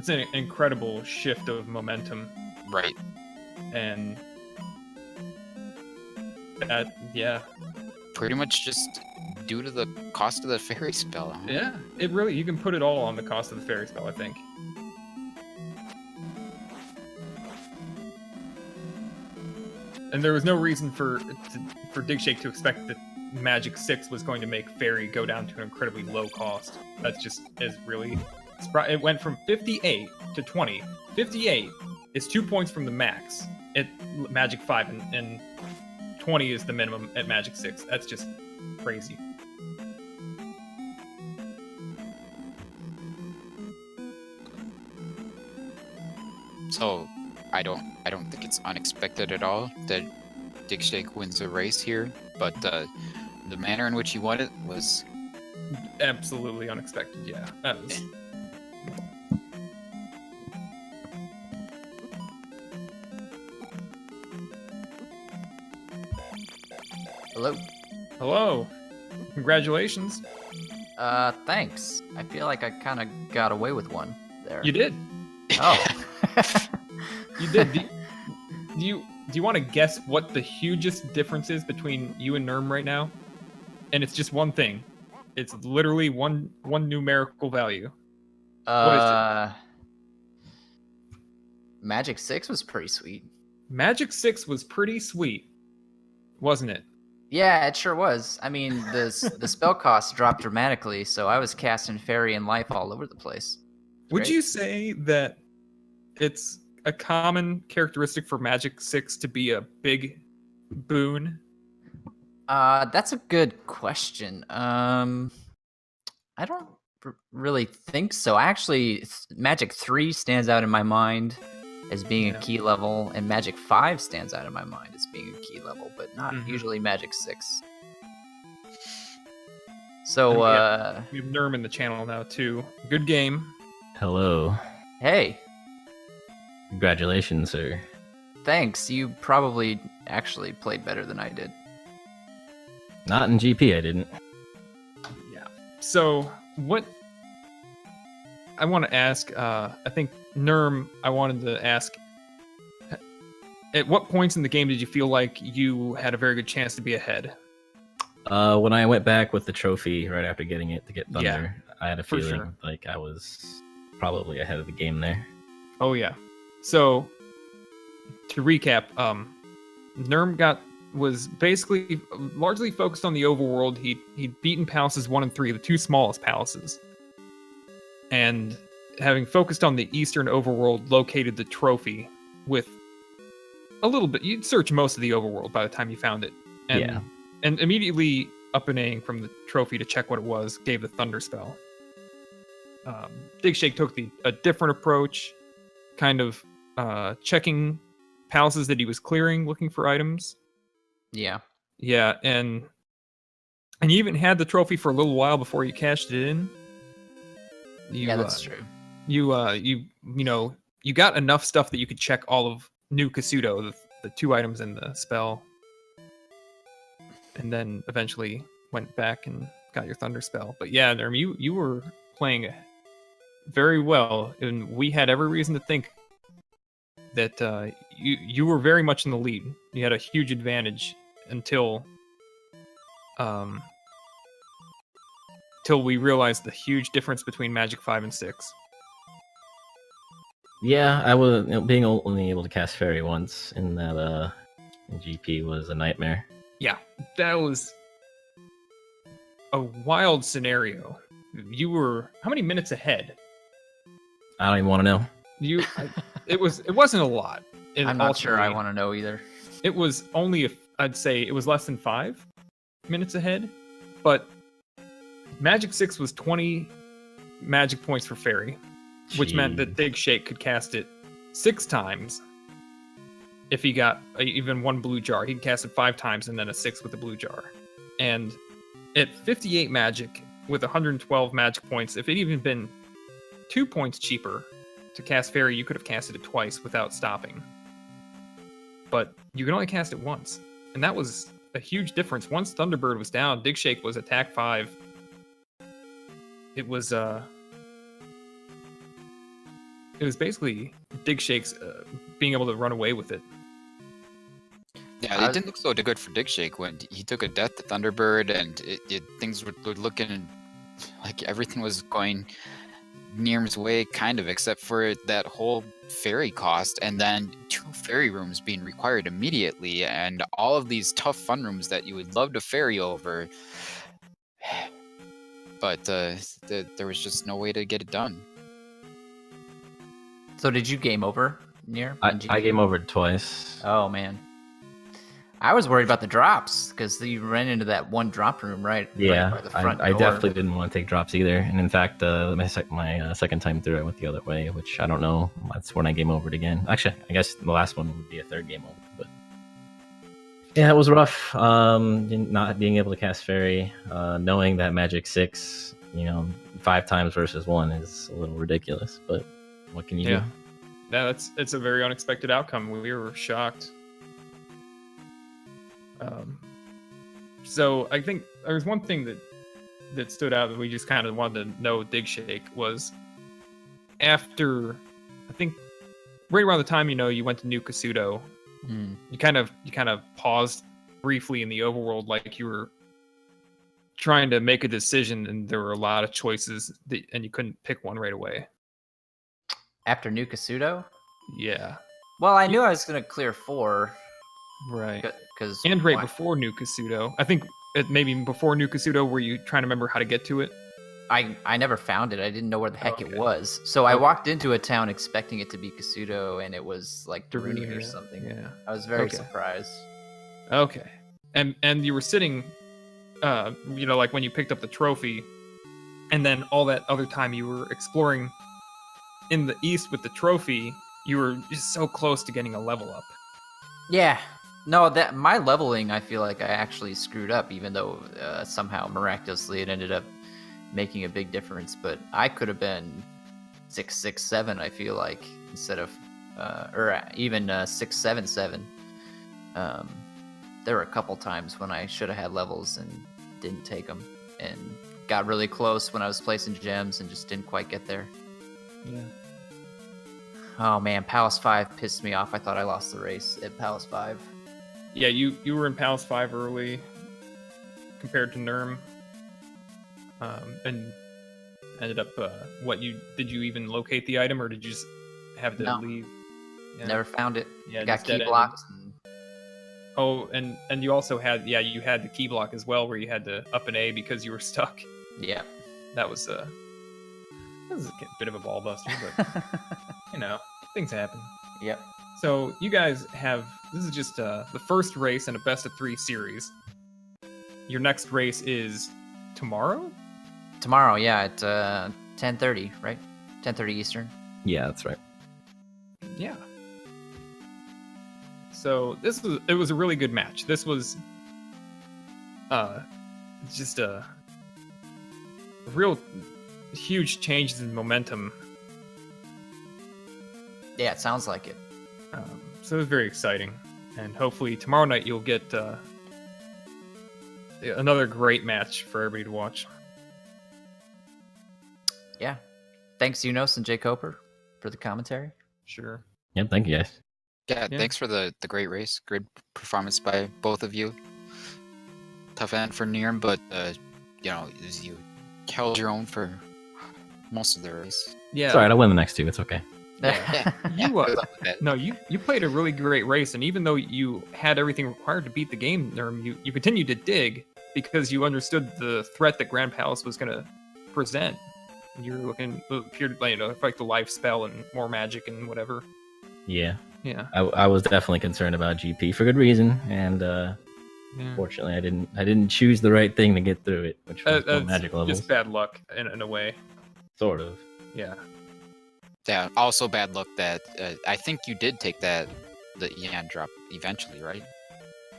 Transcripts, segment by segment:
it's an incredible shift of momentum. Right. And that, yeah. Pretty much just due to the cost of the fairy spell. Huh? Yeah, it really, you can put it all on the cost of the fairy spell, I think. And there was no reason for Digshake to expect that Magic 6 was going to make Fairy go down to an incredibly low cost. That's just is really... It went from 58 to 20. 58 is 2 points from the max at Magic 5, and 20 is the minimum at Magic 6. That's just crazy. So I don't think it's unexpected at all that Digshake wins a race here, but the manner in which he won it was absolutely unexpected. Yeah, that was. Hello. Hello. Congratulations. Thanks. I feel like I kind of got away with one there. You did. Oh. You did. Do you want to guess what the hugest difference is between you and Nerm right now? And it's just one thing. It's literally one numerical value. What is it? Magic 6 was pretty sweet. Magic 6 was pretty sweet, wasn't it? Yeah, it sure was. I mean, the spell cost dropped dramatically, so I was casting Fairy and Life all over the place. Would you say that it's a common characteristic for Magic 6 to be a big boon? That's a good question. I don't really think so. Actually, Magic 3 stands out in my mind as being a key level, and Magic 5 stands out in my mind as being a key level, but not usually Magic 6. So, we have Nerm in the channel now, too. Good game. Hello. Hey. Congratulations, sir. Thanks. You probably actually played better than I did. Not in GP, I didn't. Yeah. So, what I want to ask, I think, Nerm, I wanted to ask, at what points in the game did you feel like you had a very good chance to be ahead? When I went back with the trophy right after getting it to get Thunder, Yeah, I had a feeling like I was probably ahead of the game there. Oh, yeah. So, to recap, Nerm was basically largely focused on the overworld. He'd beaten Palaces 1 and 3, the two smallest palaces. And having focused on the eastern overworld, located the trophy with a little bit. You'd search most of the overworld by the time you found it. And, and immediately up and A from the trophy to check what it was, gave the Thunder spell. Digshake took a different approach, kind of checking palaces that he was clearing, looking for items. Yeah. Yeah, and you even had the trophy for a little while before you cashed it in. Yeah, that's true. You got enough stuff that you could check all of New Kasuto, the 2 items in the spell, and then eventually went back and got your Thunder spell. But yeah, Nerm, you were playing very well, and we had every reason to think that you were very much in the lead. You had a huge advantage until we realized the huge difference between Magic 5 and 6. Yeah, I was being only able to cast Fairy once in that in GP was a nightmare. Yeah, that was a wild scenario. You were how many minutes ahead? I don't even want to know. It wasn't a lot. I'm not sure I want to know either. It was only I'd say it was less than 5 minutes ahead, but Magic 6 was 20 magic points for Fairy, which meant that Digshake could cast it 6 times if he got even 1 blue jar. He could cast it 5 times and then a 6 with the blue jar. And at 58 magic with 112 magic points, if it even been 2 points cheaper to cast Fairy, you could have casted it twice without stopping. But you can only cast it once, and that was a huge difference. Once Thunderbird was down, Digshake was attack 5. It was it was basically Dig Shake's being able to run away with it. Yeah, it didn't look so good for Dig Shake when he took a death to Thunderbird, and things were looking like everything was going Nirm's way, kind of, except for that whole fairy cost, and then 2 fairy rooms being required immediately, and all of these tough fun rooms that you would love to ferry over. But there was just no way to get it done. So did you game over, Nir? I game over twice. Oh, man. I was worried about the drops, because you ran into that one drop room, right? Yeah, right by the front I door. definitely didn't want to take drops either. And in fact, my second time through, I went the other way, which I don't know. That's when I game overed again. Actually, I guess the last one would be a third game over. But yeah, it was rough. Not being able to cast Fairy, knowing that Magic 6, 5 times versus 1 is a little ridiculous. But what can you do? Yeah, it's a very unexpected outcome. We were shocked. So I think there's one thing that stood out that we just kind of wanted to know. Dig Shake was after, I think, right around the time you went to New Kasuto. You kind of paused briefly in the overworld, like you were trying to make a decision, and there were a lot of choices and you couldn't pick one right away. After New Kasuto? Yeah. Well, I knew I was going to clear 4. Right. And right before New Kasuto. I think it maybe before New Kasuto, were you trying to remember how to get to it? I never found it. I didn't know where the heck it was. So I walked into a town expecting it to be Kasuto, and it was like Darunia or something. Yeah. I was very surprised. Okay. And you were sitting, like when you picked up the trophy, and then all that other time you were exploring in the east with the trophy, you were just so close to getting a level up. Yeah. No, that my leveling, I feel like I actually screwed up, even though somehow miraculously it ended up making a big difference. But I could have been 6, 6, 7. I feel like instead of, or even 6, 7, 7. There were a couple times when I should have had levels and didn't take them, and got really close when I was placing gems and just didn't quite get there. Yeah. Oh man, Palace 5 pissed me off. I thought I lost the race at Palace 5. Yeah, you were in Palace 5 early compared to Nirm. And ended up, did you even locate the item, or did you just have to leave? Yeah. Never found it. Yeah, I got key blocked. Oh, and you also had, you had the key block as well, where you had to up an A because you were stuck. Yeah. That was a bit of a ball buster, but, things happen. Yep. So you guys this is just the first race in a best of 3 series. Your next race is tomorrow? Tomorrow, yeah, at 10:30, right? 10:30 Eastern. Yeah, that's right. Yeah. So it was a really good match. This was just a real huge changes in momentum. Yeah, it sounds like it. So it was very exciting, and hopefully tomorrow night you'll get another great match for everybody to watch. Yeah. Thanks, Unos and Jay Coper, for the commentary. Sure. Yeah, thank you guys. Yeah, thanks for the great race. Great performance by both of you. Tough end for Nirm, but you held your own for most of the race. Yeah. It's alright, I'll win the next 2. It's okay. Yeah. You played a really great race, and even though you had everything required to beat the game, Nirm, you continued to dig because you understood the threat that Grand Palace was going to present. You were looking like the life spell and more magic and whatever. Yeah. Yeah. I was definitely concerned about GP for good reason, and fortunately I didn't choose the right thing to get through it, which was the magic levels. Just bad luck in a way. Sort of. Yeah. Yeah. Also bad luck that I think you did take the Yan drop eventually, right?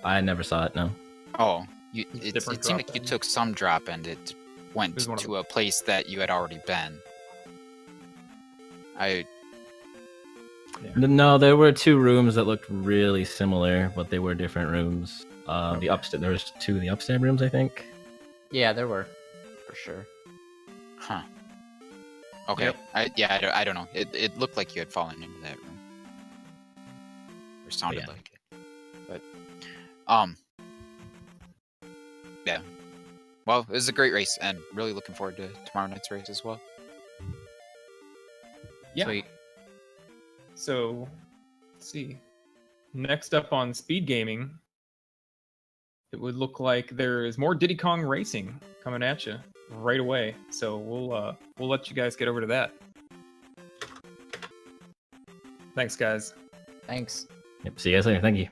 I never saw it. No. Oh, it seemed like you took some drop and it went to a place that you had already been. No, there were 2 rooms that looked really similar, but they were different rooms. There was 2 of the upstairs rooms, I think. Yeah, there were, for sure. Huh. Okay. Yep. I don't know. It looked like you had fallen into that room, or sounded Yeah. like it. But yeah. Well, it was a great race, and really looking forward to tomorrow night's race as well. Yeah. Sweet. So, let's see. Next up on speed gaming, it would look like there is more Diddy Kong Racing coming at you right away. So we'll let you guys get over to that. Thanks, guys. Thanks. Yep. See you guys later. Thank you.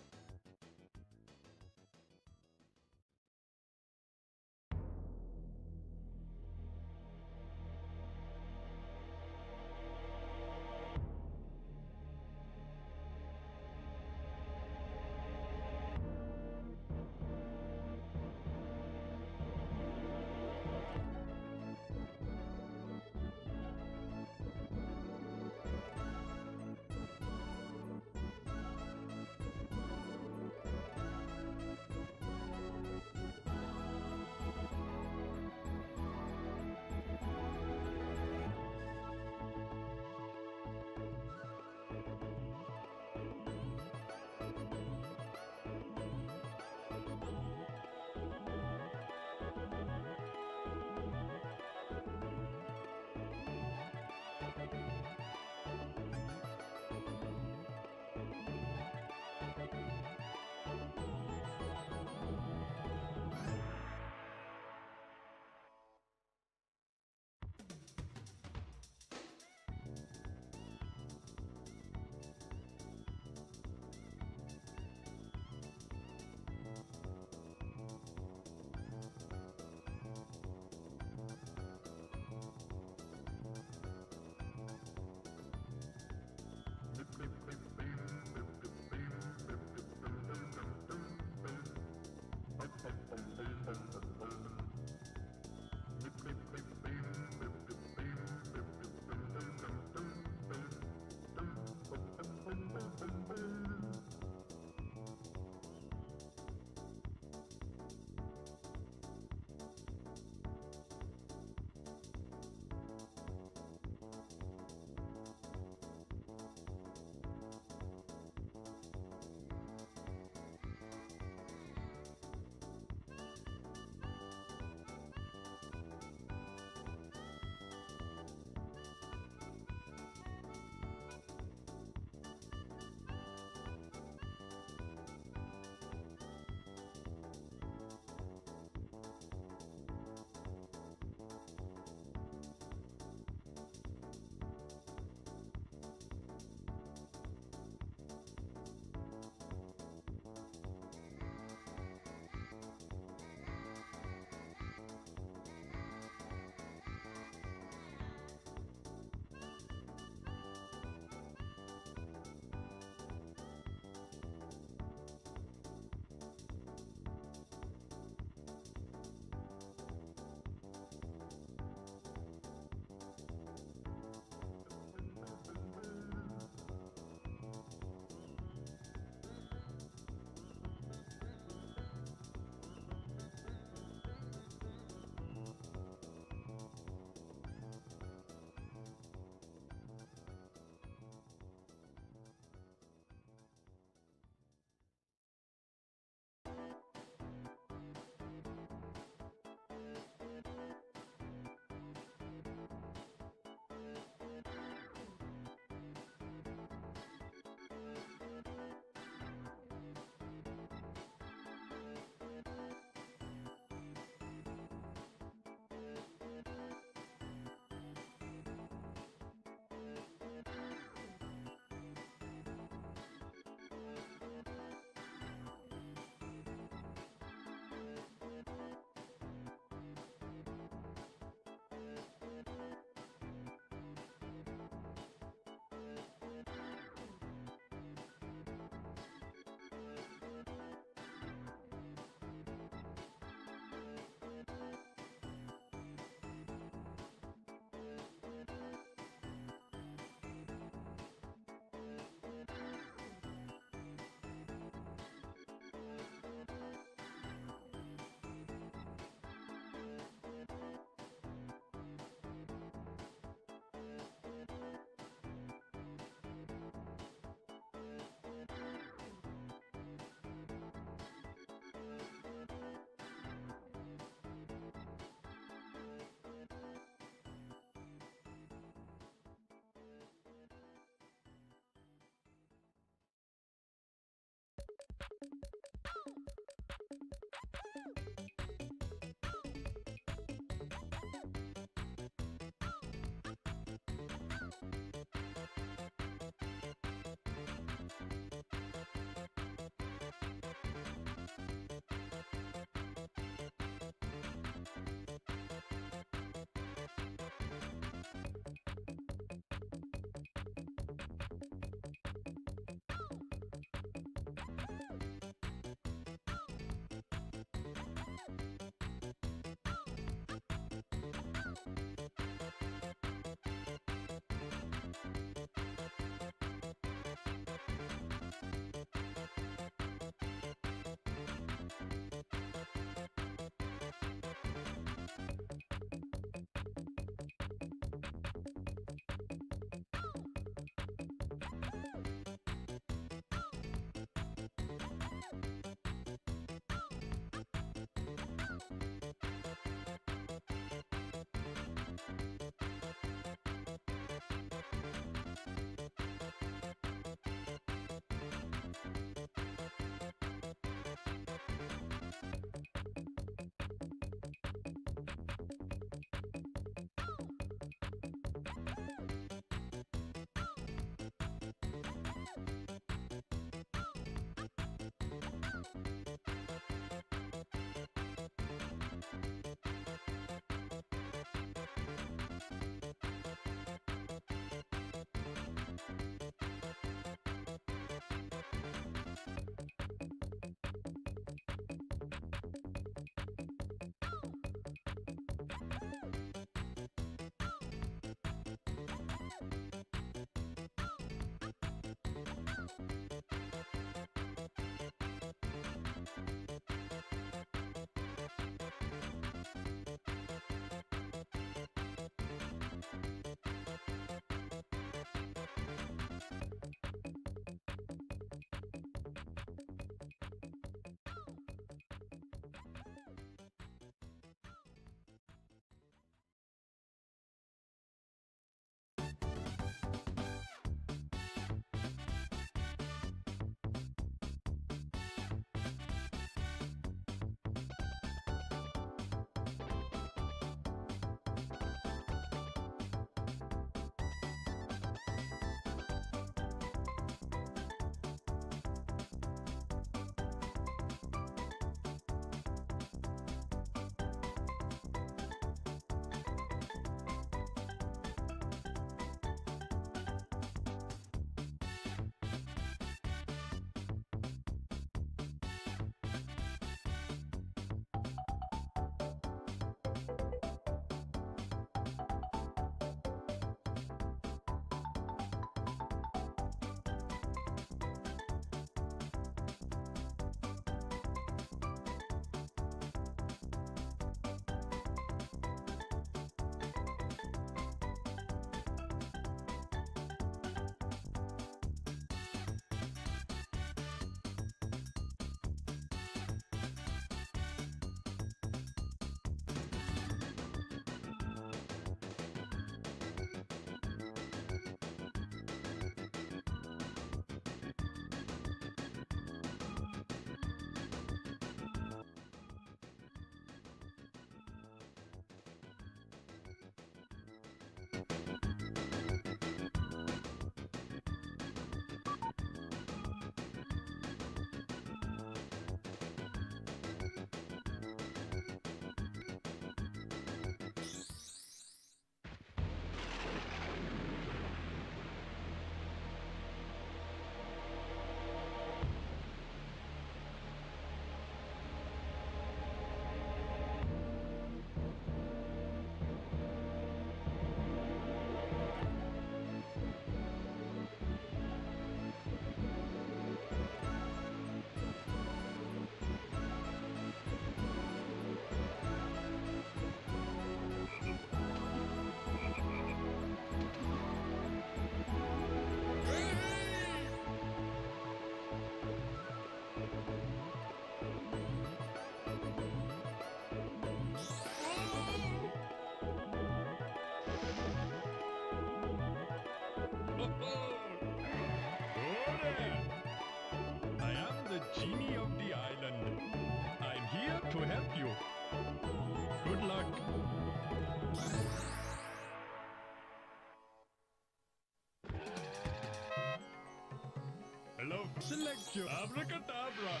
no. Select your abracadabra.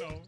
No.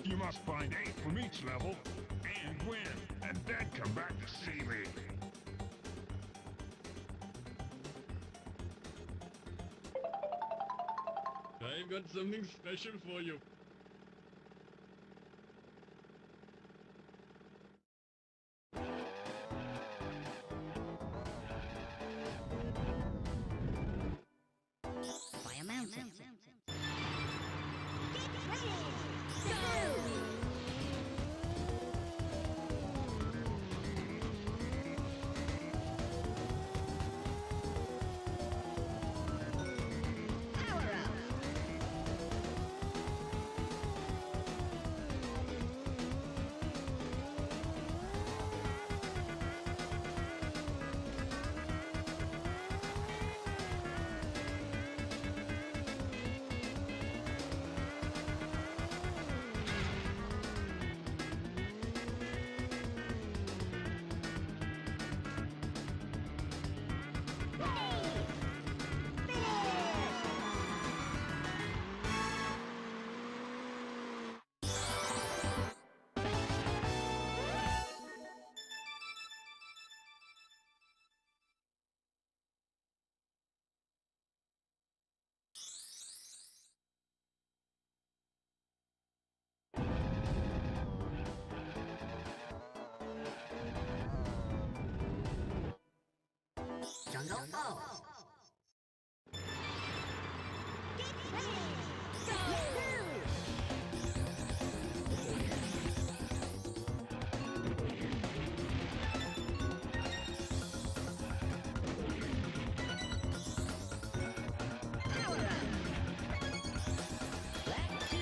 You must find 8 from each level and win, and then come back to see me. I've got something special for you. By a mountain. Jungle Falls. Get ready! Go! Power up! Black 2!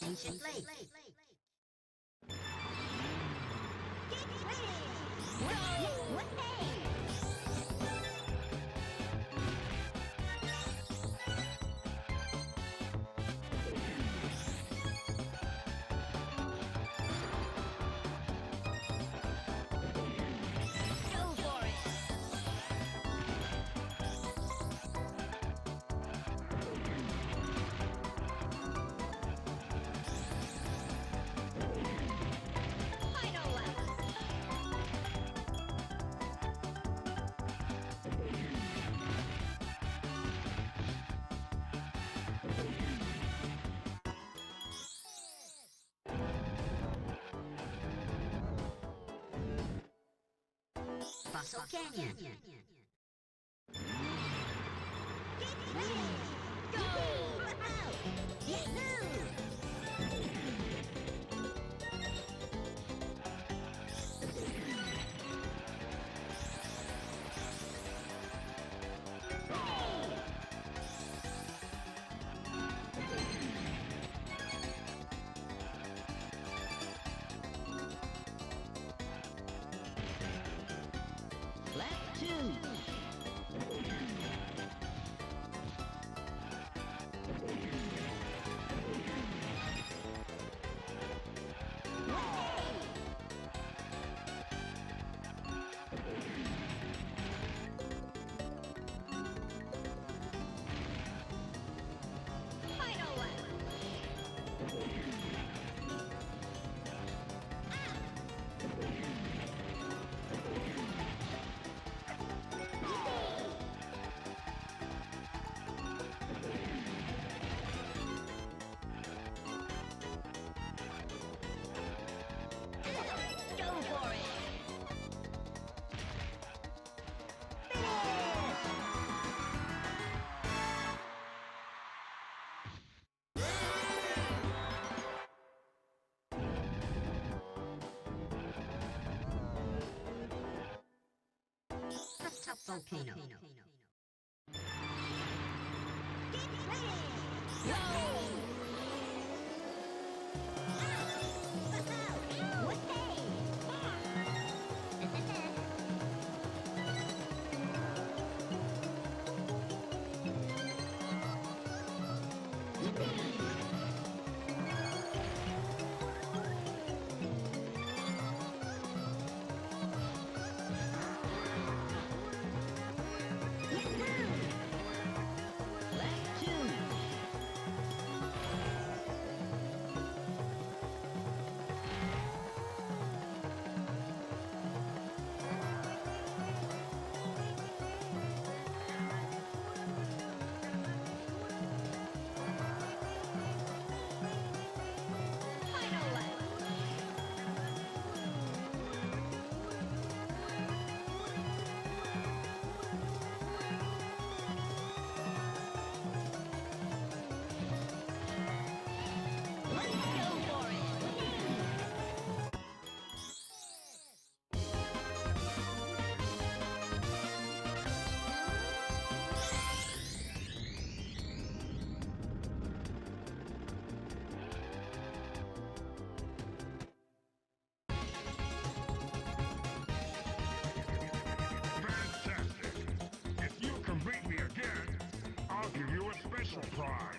Ancient Lake. Get ready! Go away! Go for it! Final lap! Fossil Canyon. Get ready! Go! Yahoo! Volcano. Get ready! Go! Fantastic! If you can beat me again, I'll give you a special prize.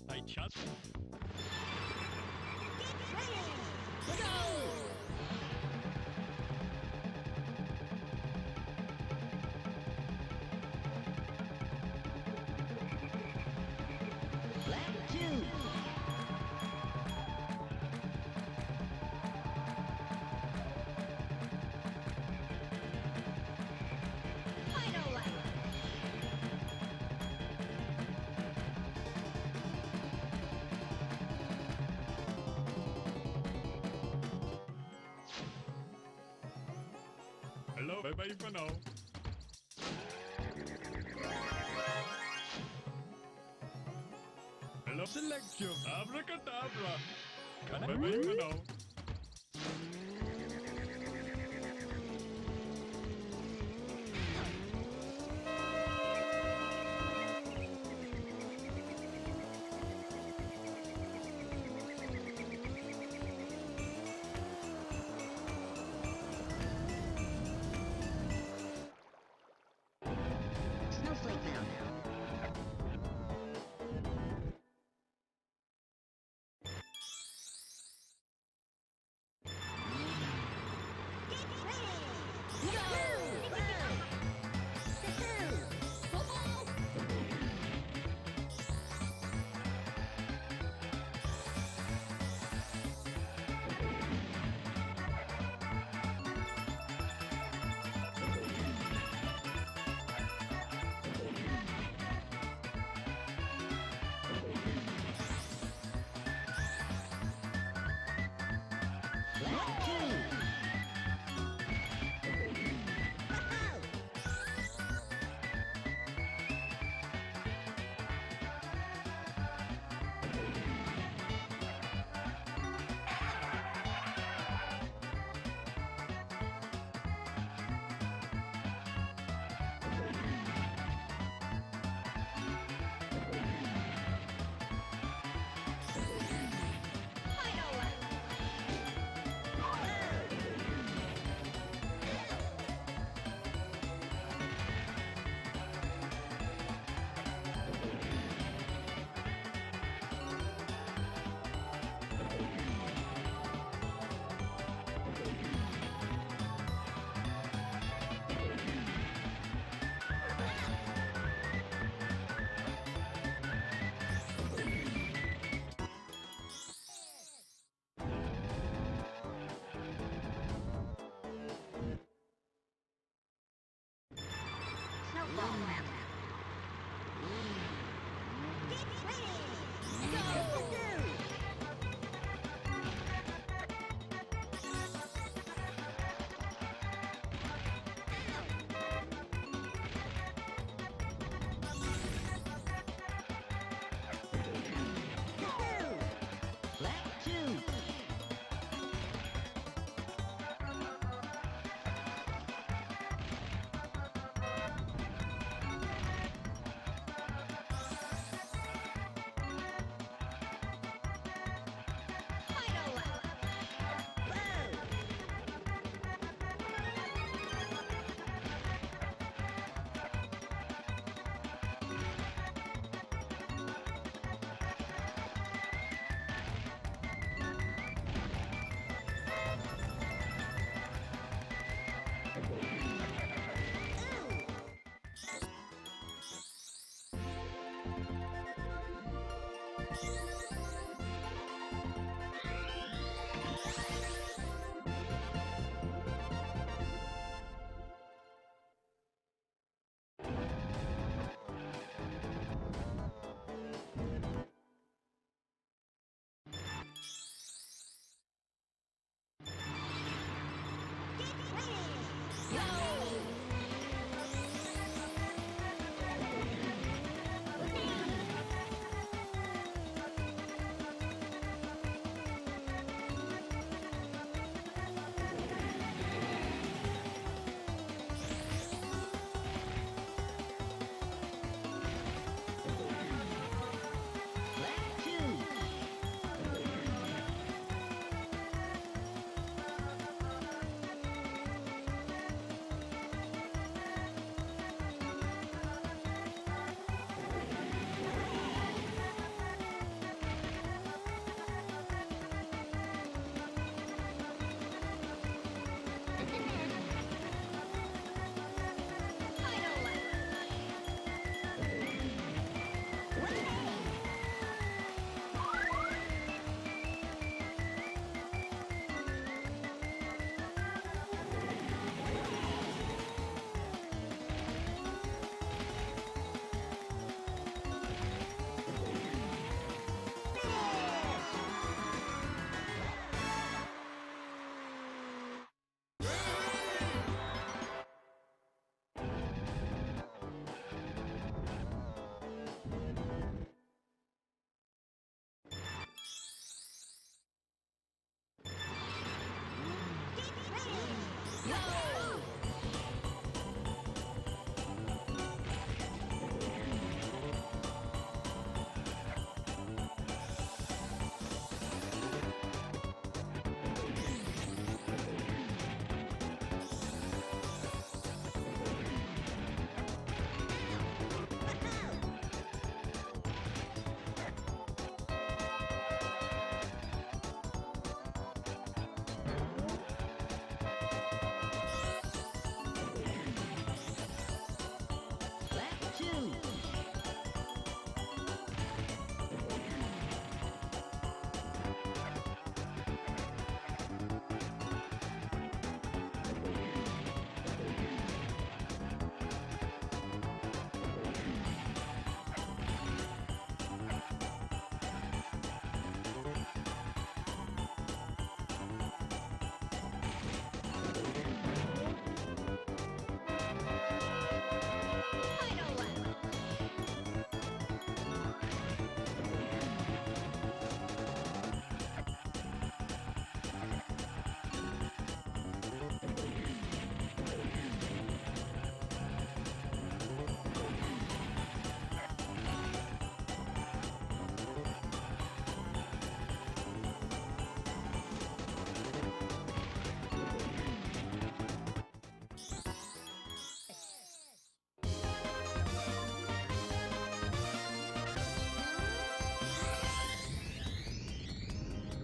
I just... Final lap. Hello, bye-bye for now. Hello, selection. Abracadabra. Bye-bye for now. Snowflake Mound.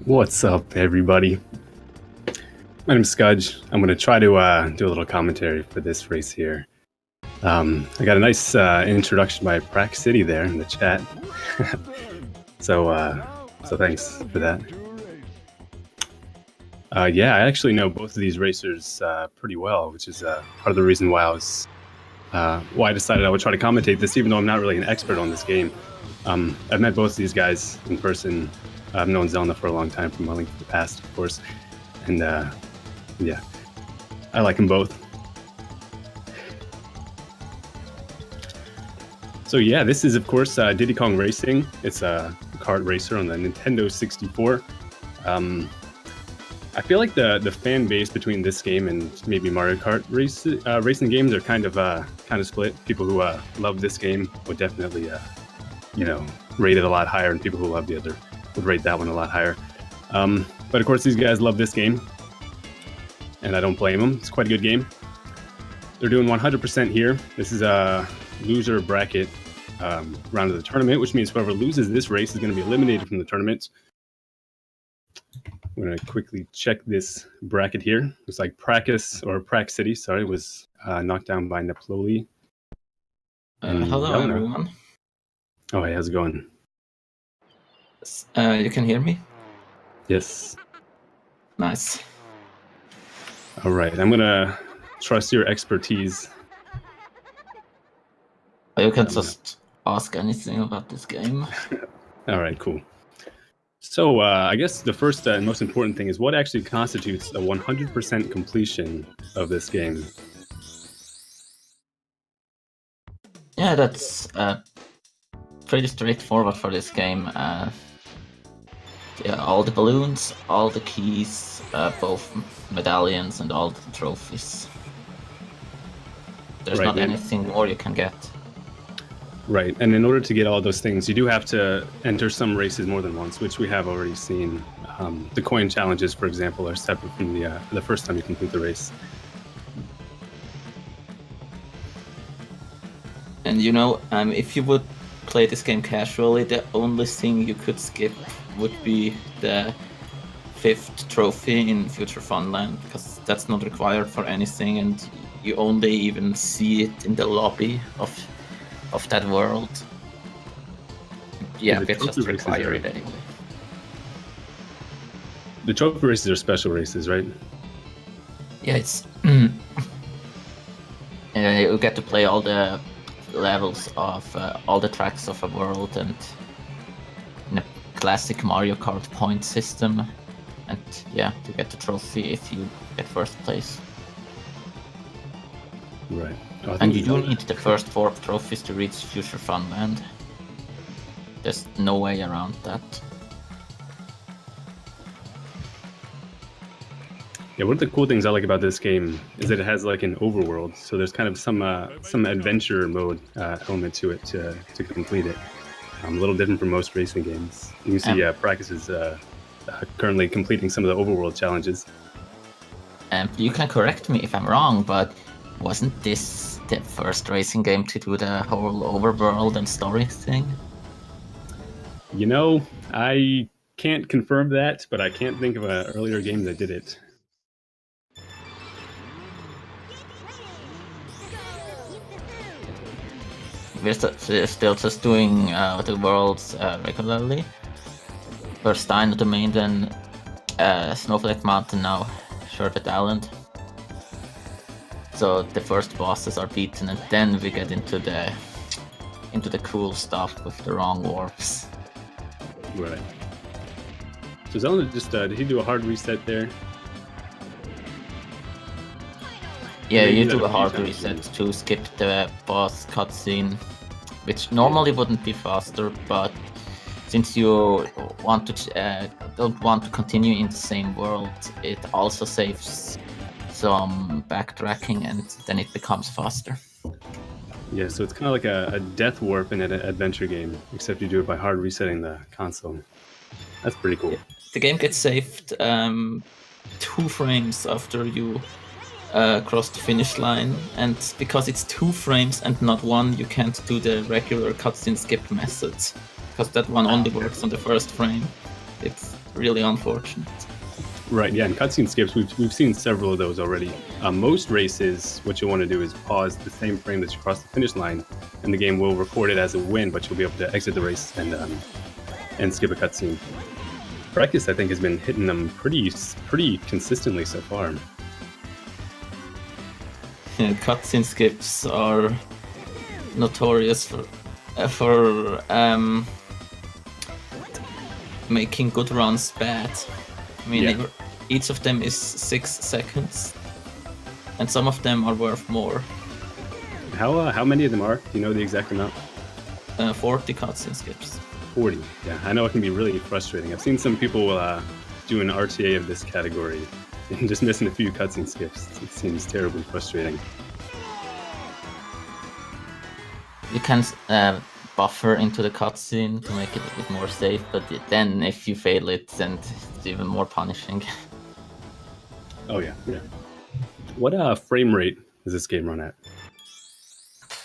What's up, everybody? My name's Scudge. I'm going to try to do a little commentary for this race here. I got a nice introduction by Prakcity there in the chat. so thanks for that. Yeah, I actually know both of these racers pretty well, which is part of the reason why I decided I would try to commentate this, even though I'm not really an expert on this game. I've met both of these guys in person. I've known Xelna for a long time from A Link to the Past, of course, and yeah, I like them both. So yeah, this is of course Diddy Kong Racing. It's a kart racer on the Nintendo 64. I feel like the fan base between this game and maybe Mario Kart racing games are kind of split. People who love this game would definitely rate it a lot higher, and people who love the other would rate that one a lot higher. But of course, these guys love this game, and I don't blame them. It's quite a good game. They're doing 100% here. This is a loser bracket round of the tournament, which means whoever loses this race is going to be eliminated from the tournament. I'm going to quickly check this bracket here. Looks like Prakcity, was knocked down by Neploli. Hello, everyone. Oh, hey, how's it going? You can hear me? Yes. Nice. All right, I'm going to trust your expertise. You can just ask anything about this game. All right, cool. So I guess the first and most important thing is what actually constitutes a 100% completion of this game? Yeah, that's pretty straightforward for this game. Yeah, all the balloons, all the keys, both medallions and all the trophies. There's not anything more you can get. Right, and in order to get all those things, you do have to enter some races more than once, which we have already seen. The coin challenges, for example, are separate from the first time you complete the race. And if you would play this game casually, the only thing you could skip would be the 5th trophy in Future Funland, because that's not required for anything, and you only even see it in the lobby of that world. Yeah, they just require it anyway. The trophy races are special races, right? Yeah, it's you get to play all the levels of all the tracks of a world, and in a classic Mario Kart point system, and yeah, you get the trophy if you get first place. Right. And you do need the first 4 trophies to reach Future Funland. There's no way around that. Yeah, one of the cool things I like about this game is that it has like an overworld, so there's kind of some adventure mode element to it to complete it. A little different from most racing games. You can see Practice is currently completing some of the overworld challenges. You can correct me if I'm wrong, but wasn't this the first racing game to do the whole overworld and story thing? I can't confirm that, but I can't think of an earlier game that did it. We're still just doing the worlds regularly. First Stein Domain, then Snowflake Mountain, now Sherbet Island. So the first bosses are beaten, and then we get into the cool stuff with the wrong warps. Right. So Xelna just did he do a hard reset there? Yeah, you do a hard reset to skip the boss cutscene, which normally wouldn't be faster, but since you don't want to continue in the same world, it also saves some backtracking, and then it becomes faster. Yeah, so it's kind of like a death warp in an adventure game, except you do it by hard resetting the console. That's pretty cool. Yeah. The game gets saved 2 frames after you cross the finish line, and because it's 2 frames and not 1, you can't do the regular cutscene skip methods, because that one only works on the first frame. really unfortunate. Right, yeah, and cutscene skips, we've seen several of those already. Most races, what you'll want to do is pause the same frame that you cross the finish line, and the game will record it as a win, but you'll be able to exit the race and skip a cutscene. Practice, I think, has been hitting them pretty consistently so far. Yeah, cutscene skips are notorious for making good runs bad. I mean, Yeah. each of them is 6 seconds, and some of them are worth more. How many of them are? Do you know the exact amount? 40 cutscene skips. 40. Yeah, I know it can be really frustrating. I've seen some people do an RTA of this category and just missing a few cutscene skips. It seems terribly frustrating. You can buffer into the cutscene to make it a bit more safe, but then if you fail it, then it's even more punishing. Oh yeah. What frame rate does this game run at?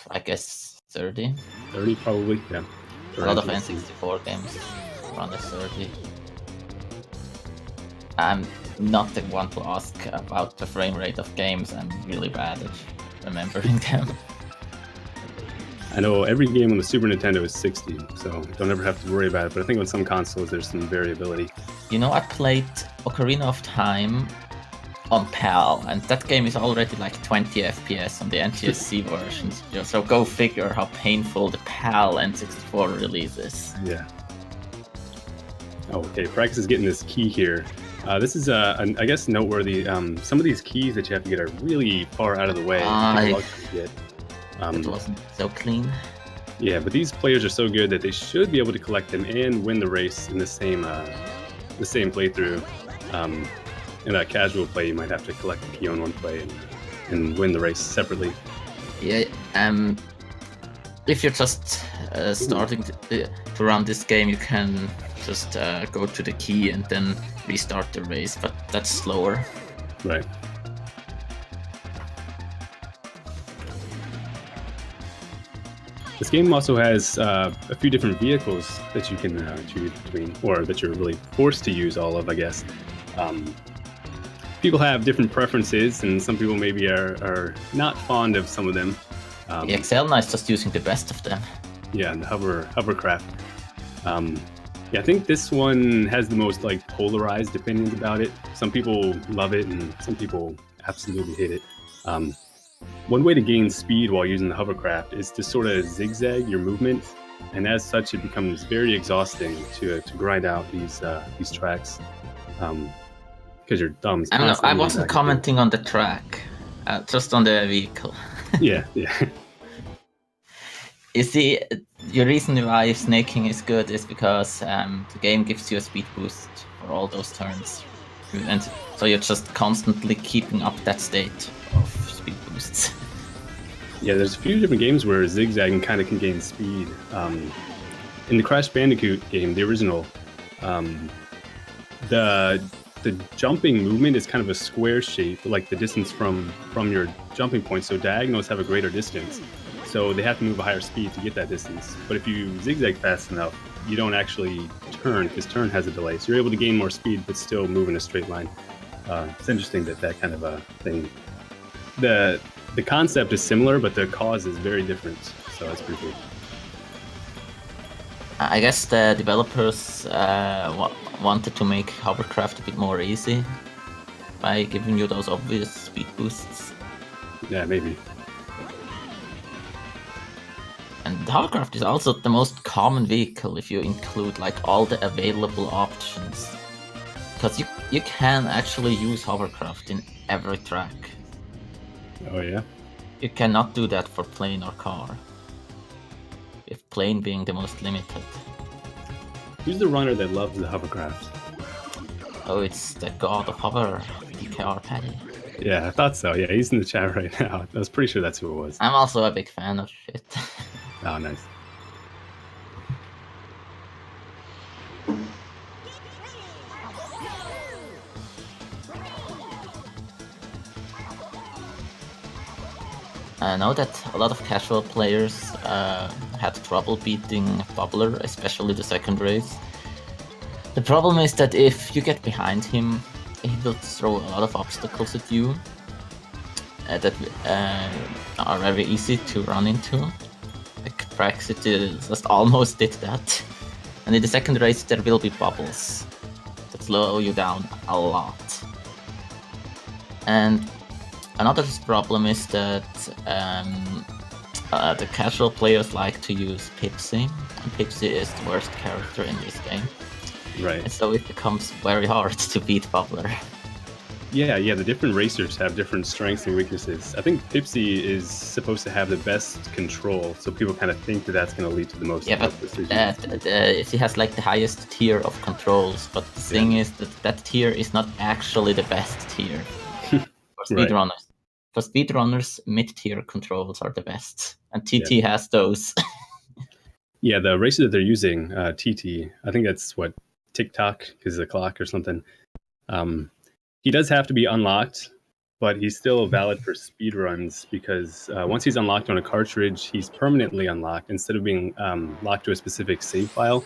I guess 30. 30 probably, yeah. A lot of N64 games run at 30. I'm not the one to ask about the frame rate of games. I'm really bad at remembering them. I know every game on the Super Nintendo is 60, so don't ever have to worry about it, but I think on some consoles there's some variability. You know, I played Ocarina of Time on PAL, and that game is already like 20 FPS on the NTSC versions. So go figure how painful the PAL N64 release is. Yeah. Oh, okay, Practice is getting this key here. This is, I guess, noteworthy. Some of these keys that you have to get are really far out of the way. It wasn't so clean. Yeah, but these players are so good that they should be able to collect them and win the race in the same playthrough. In a casual play, you might have to collect the key on one play and win the race separately. Yeah, if you're just starting to run this game, you can just go to the key and then restart the race, but that's slower. Right. This game also has a few different vehicles that you can choose between, or that you're really forced to use all of, I guess. People have different preferences, and some people maybe are not fond of some of them. The Xelna is just using the best of them. Yeah, and the hovercraft. Yeah, I think this one has the most like polarized opinions about it. Some people love it, and some people absolutely hate it. One way to gain speed while using the hovercraft is to sort of zigzag your movement, and as such, it becomes very exhausting to grind out these tracks because your thumbs. I don't know. I wasn't commenting on the track, just on the vehicle. Yeah. You see, the reason why snaking is good is because the game gives you a speed boost for all those turns, and so you're just constantly keeping up that state of speed boosts. Yeah, there's a few different games where zigzagging kind of can gain speed. In the Crash Bandicoot game, the original, the jumping movement is kind of a square shape, like the distance from your jumping point. So diagonals have a greater distance, so they have to move a higher speed to get that distance. But if you zigzag fast enough, you don't actually turn, because turn has a delay. So you're able to gain more speed, but still move in a straight line. It's interesting that kind of a thing. The concept is similar, but the cause is very different. So that's pretty cool. I guess the developers wanted to make hovercraft a bit more easy by giving you those obvious speed boosts. Yeah, maybe. And the hovercraft is also the most common vehicle if you include like all the available options. Because you can actually use hovercraft in every track. Oh yeah? You cannot do that for plane or car. With plane being the most limited. Who's the runner that loves the hovercraft? Oh, it's the god of hover, DKR Paddy. Yeah, I thought so. Yeah, he's in the chat right now. I was pretty sure that's who it was. I'm also a big fan of it. Oh, nice. I know that a lot of casual players had trouble beating Bubbler, especially the second race. The problem is that if you get behind him, he will throw a lot of obstacles at you that are very easy to run into. Like Prakcity just almost did that. And in the second race there will be bubbles that slow you down a lot. And another problem is that the casual players like to use Pipsy, and Pipsy is the worst character in this game. Right. And so it becomes very hard to beat Bubbler. Yeah, the different racers have different strengths and weaknesses. I think Pipsy is supposed to have the best control, so people kind of think that that's going to lead to the most. Yeah, but she has like the highest tier of controls, but the thing is that tier is not actually the best tier for speedrunners. Right. For speedrunners, mid-tier controls are the best, and TT has those. Yeah, the racer that they're using, TT, I think that's what, TikTok is a clock or something. He does have to be unlocked, but he's still valid for speedruns because once he's unlocked on a cartridge, he's permanently unlocked instead of being locked to a specific save file.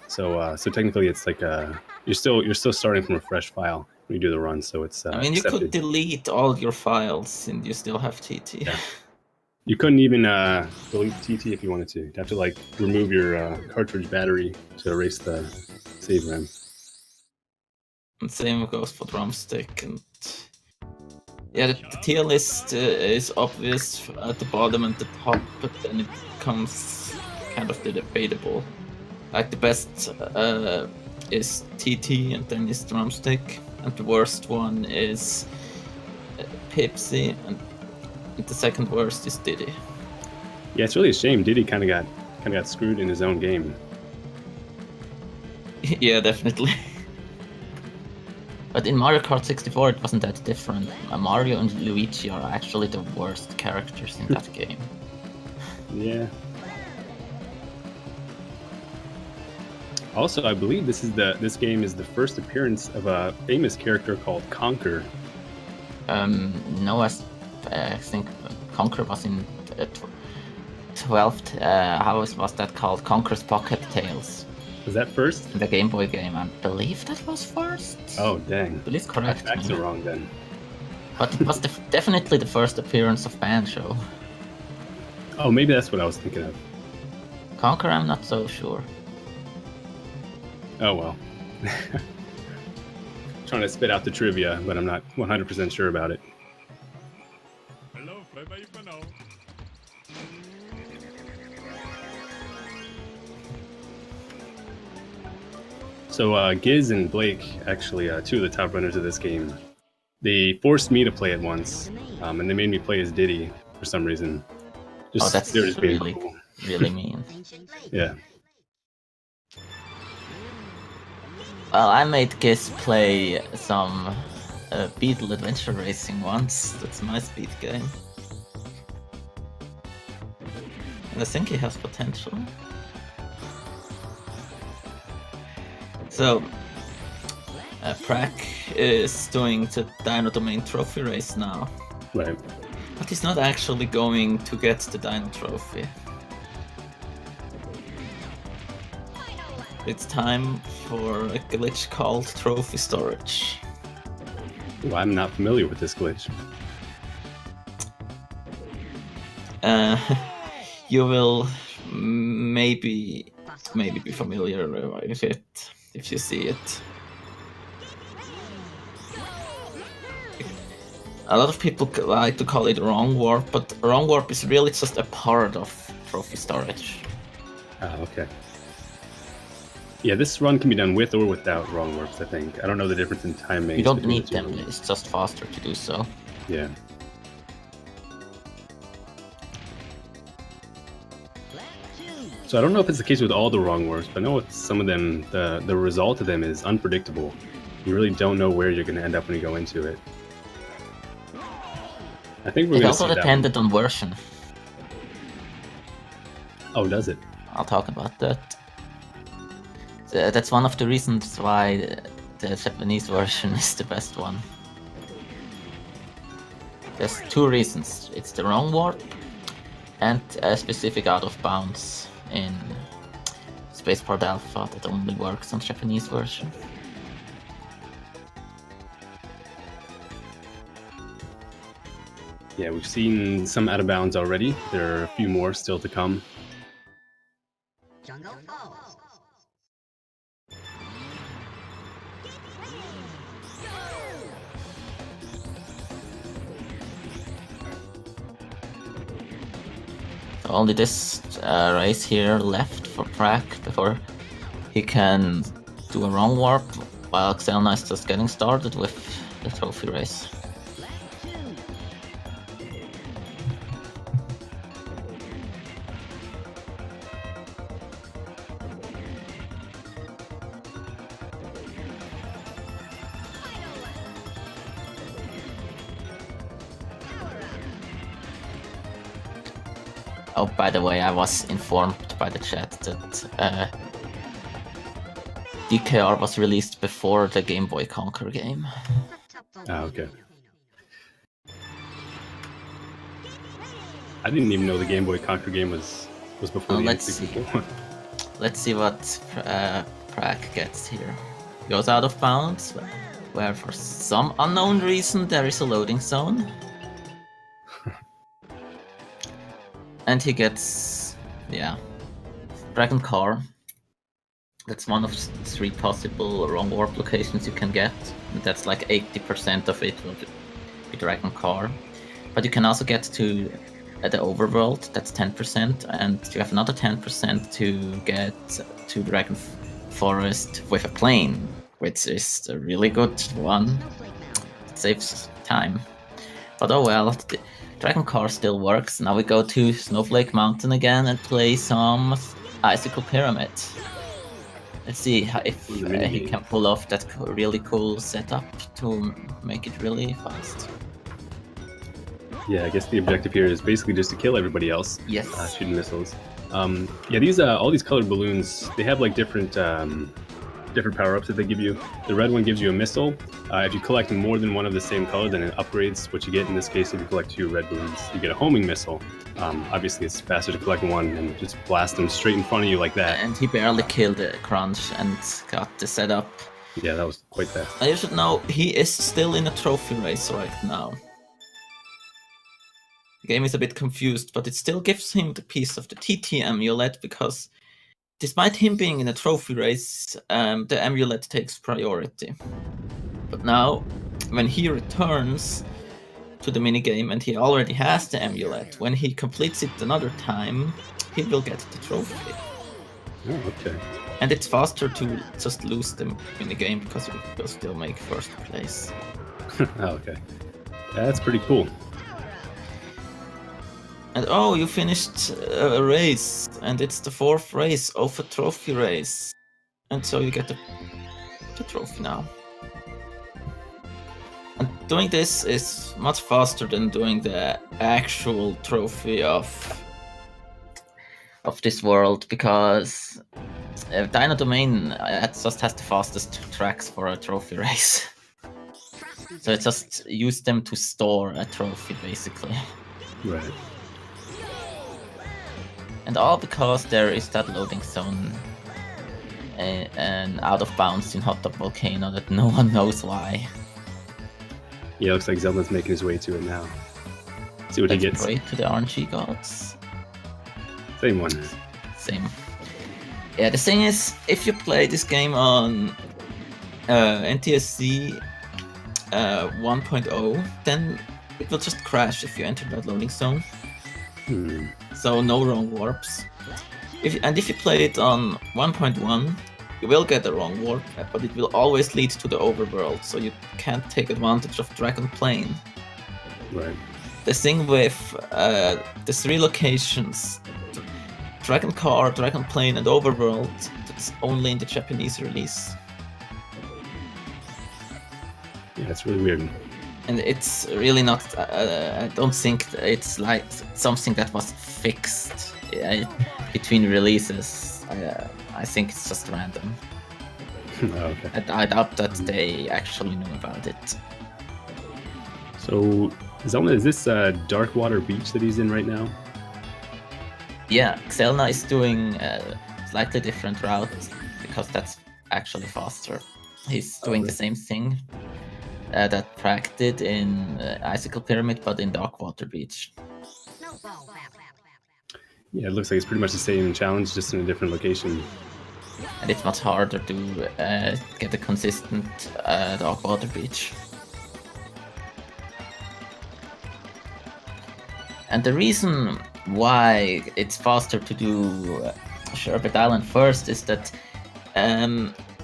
So technically, it's like you're still starting from a fresh file when you do the run. So it's I mean, accepted. You could delete all your files and you still have TT. Yeah. You couldn't even delete TT if you wanted to. You'd have to like remove your cartridge battery to erase the save RAM. And same goes for drumstick. And yeah, the tier list is obvious at the bottom and the top, but then it becomes kind of debatable. Like the best is TT, and then is drumstick, and the worst one is Pipsy, and the second worst is Diddy. Yeah, it's really a shame. Diddy kind of got screwed in his own game. Yeah, definitely. But in Mario Kart 64, it wasn't that different. Mario and Luigi are actually the worst characters in that game. Yeah. Also, I believe this game is the first appearance of a famous character called Conker. No, I think Conker was in 12th. How was that called? Conker's Pocket Tales. Was that first? In the Game Boy game, I believe that was first. Oh, dang. Please correct me. Facts are wrong then. But it was definitely the first appearance of Banjo. Oh, maybe that's what I was thinking of. Conker, I'm not so sure. Oh, well. Trying to spit out the trivia, but I'm not 100% sure about it. Hello, play by Ipano. So Giz and Blake, actually two of the top runners of this game, they forced me to play it once, and they made me play as Diddy for some reason. That's really, cool. Really mean. Yeah. Well, I made Giz play some Beetle Adventure Racing once. That's my speed game. And I think he has potential. So, Prak is doing the Dino Domain Trophy race now. Right. But he's not actually going to get the Dino Trophy. It's time for a glitch called Trophy Storage. Well, I'm not familiar with this glitch. You will maybe be familiar with it if you see it. A lot of people like to call it wrong warp, but wrong warp is really just a part of Trophy Storage. Ah, okay. Yeah, this run can be done with or without wrong warps, I think. I don't know the difference in timing. You don't need them, it's just faster to do so. Yeah. So I don't know if it's the case with all the wrong warps, but I know with some of them, the result of them is unpredictable. You really don't know where you're going to end up when you go into it. I think we're going to see that. It also depended on version. Oh, does it? I'll talk about that. That's one of the reasons why the Japanese version is the best one. There's two reasons. It's the wrong warp and a specific out of bounds in Spaceport Alpha that only works on Japanese version. Yeah, we've seen some out of bounds already. There are a few more still to come. Jungle Falls. Only this race here left for Prac before he can do a wrong warp, while Xelna is just getting started with the trophy race. Oh, by the way, I was informed by the chat that DKR was released before the Game Boy Conquer game. Ah, okay. I didn't even know the Game Boy Conquer game was before the N64. Let's see what Prac gets here. Goes out of bounds, where for some unknown reason there is a loading zone. And he gets, yeah, Dragon Car. That's one of 3 possible wrong warp locations you can get. And that's like 80% of it will be Dragon Car. But you can also get to the overworld, that's 10%, and you have another 10% to get to Dragon Forest with a plane, which is a really good one. It saves time. But oh well, the Dragon Car still works. Now we go to Snowflake Mountain again and play some Icicle Pyramid. Let's see if he can pull off that really cool setup to make it really fast. Yeah, I guess the objective here is basically just to kill everybody else. Yes. Shooting missiles. Yeah, these all these colored balloons, they have like different power-ups that they give you. The red one gives you a missile. If you collect more than one of the same color, then it upgrades what you get. In this case, if you collect 2 red balloons, you get a homing missile. Obviously, it's faster to collect one and just blast them straight in front of you like that. And he barely killed Crunch and got the setup. Yeah, that was quite fast. And you should know, he is still in a trophy race right now. The game is a bit confused, but it still gives him the piece of the TT amulet, because despite him being in a trophy race, the amulet takes priority. But now, when he returns to the minigame and he already has the amulet, when he completes it another time, he will get the trophy. Oh, okay. And it's faster to just lose the minigame because you will still make first place. Oh, okay. That's pretty cool. And oh, you finished a race, and it's the 4th race of a trophy race. And so you get the trophy now. And doing this is much faster than doing the actual trophy of this world, because Dino Domain just has the fastest tracks for a trophy race. So it just used them to store a trophy, basically. Right. And all because there is that loading zone and out of bounds in Hot Top Volcano that no one knows why. Yeah, looks like Xelna's making his way to it now. See what he gets. Pray to the RNG gods. Same one. Same. Yeah, the thing is, if you play this game on NTSC 1.0, then it will just crash if you enter that loading zone. So no wrong warps. If you play it on 1.1, you will get a wrong warp, but it will always lead to the overworld, so you can't take advantage of Dragon Plane. Right. The thing with the 3 locations, Dragon Car, Dragon Plane, and Overworld, that's only in the Japanese release. Yeah, it's really weird. And it's really not, I don't think it's like something that was fixed between releases. I think it's just random. Okay. I doubt that they actually knew about it. So, Xelna, is this Darkwater Beach that he's in right now? Yeah, Xelna is doing slightly different route because that's actually faster. He's doing the same thing that Prac did in Icicle Pyramid, but in Dark Water Beach. Yeah, it looks like it's pretty much the same challenge, just in a different location. And it's much harder to get a consistent Dark Water Beach. And the reason why it's faster to do Sherbet Island first is that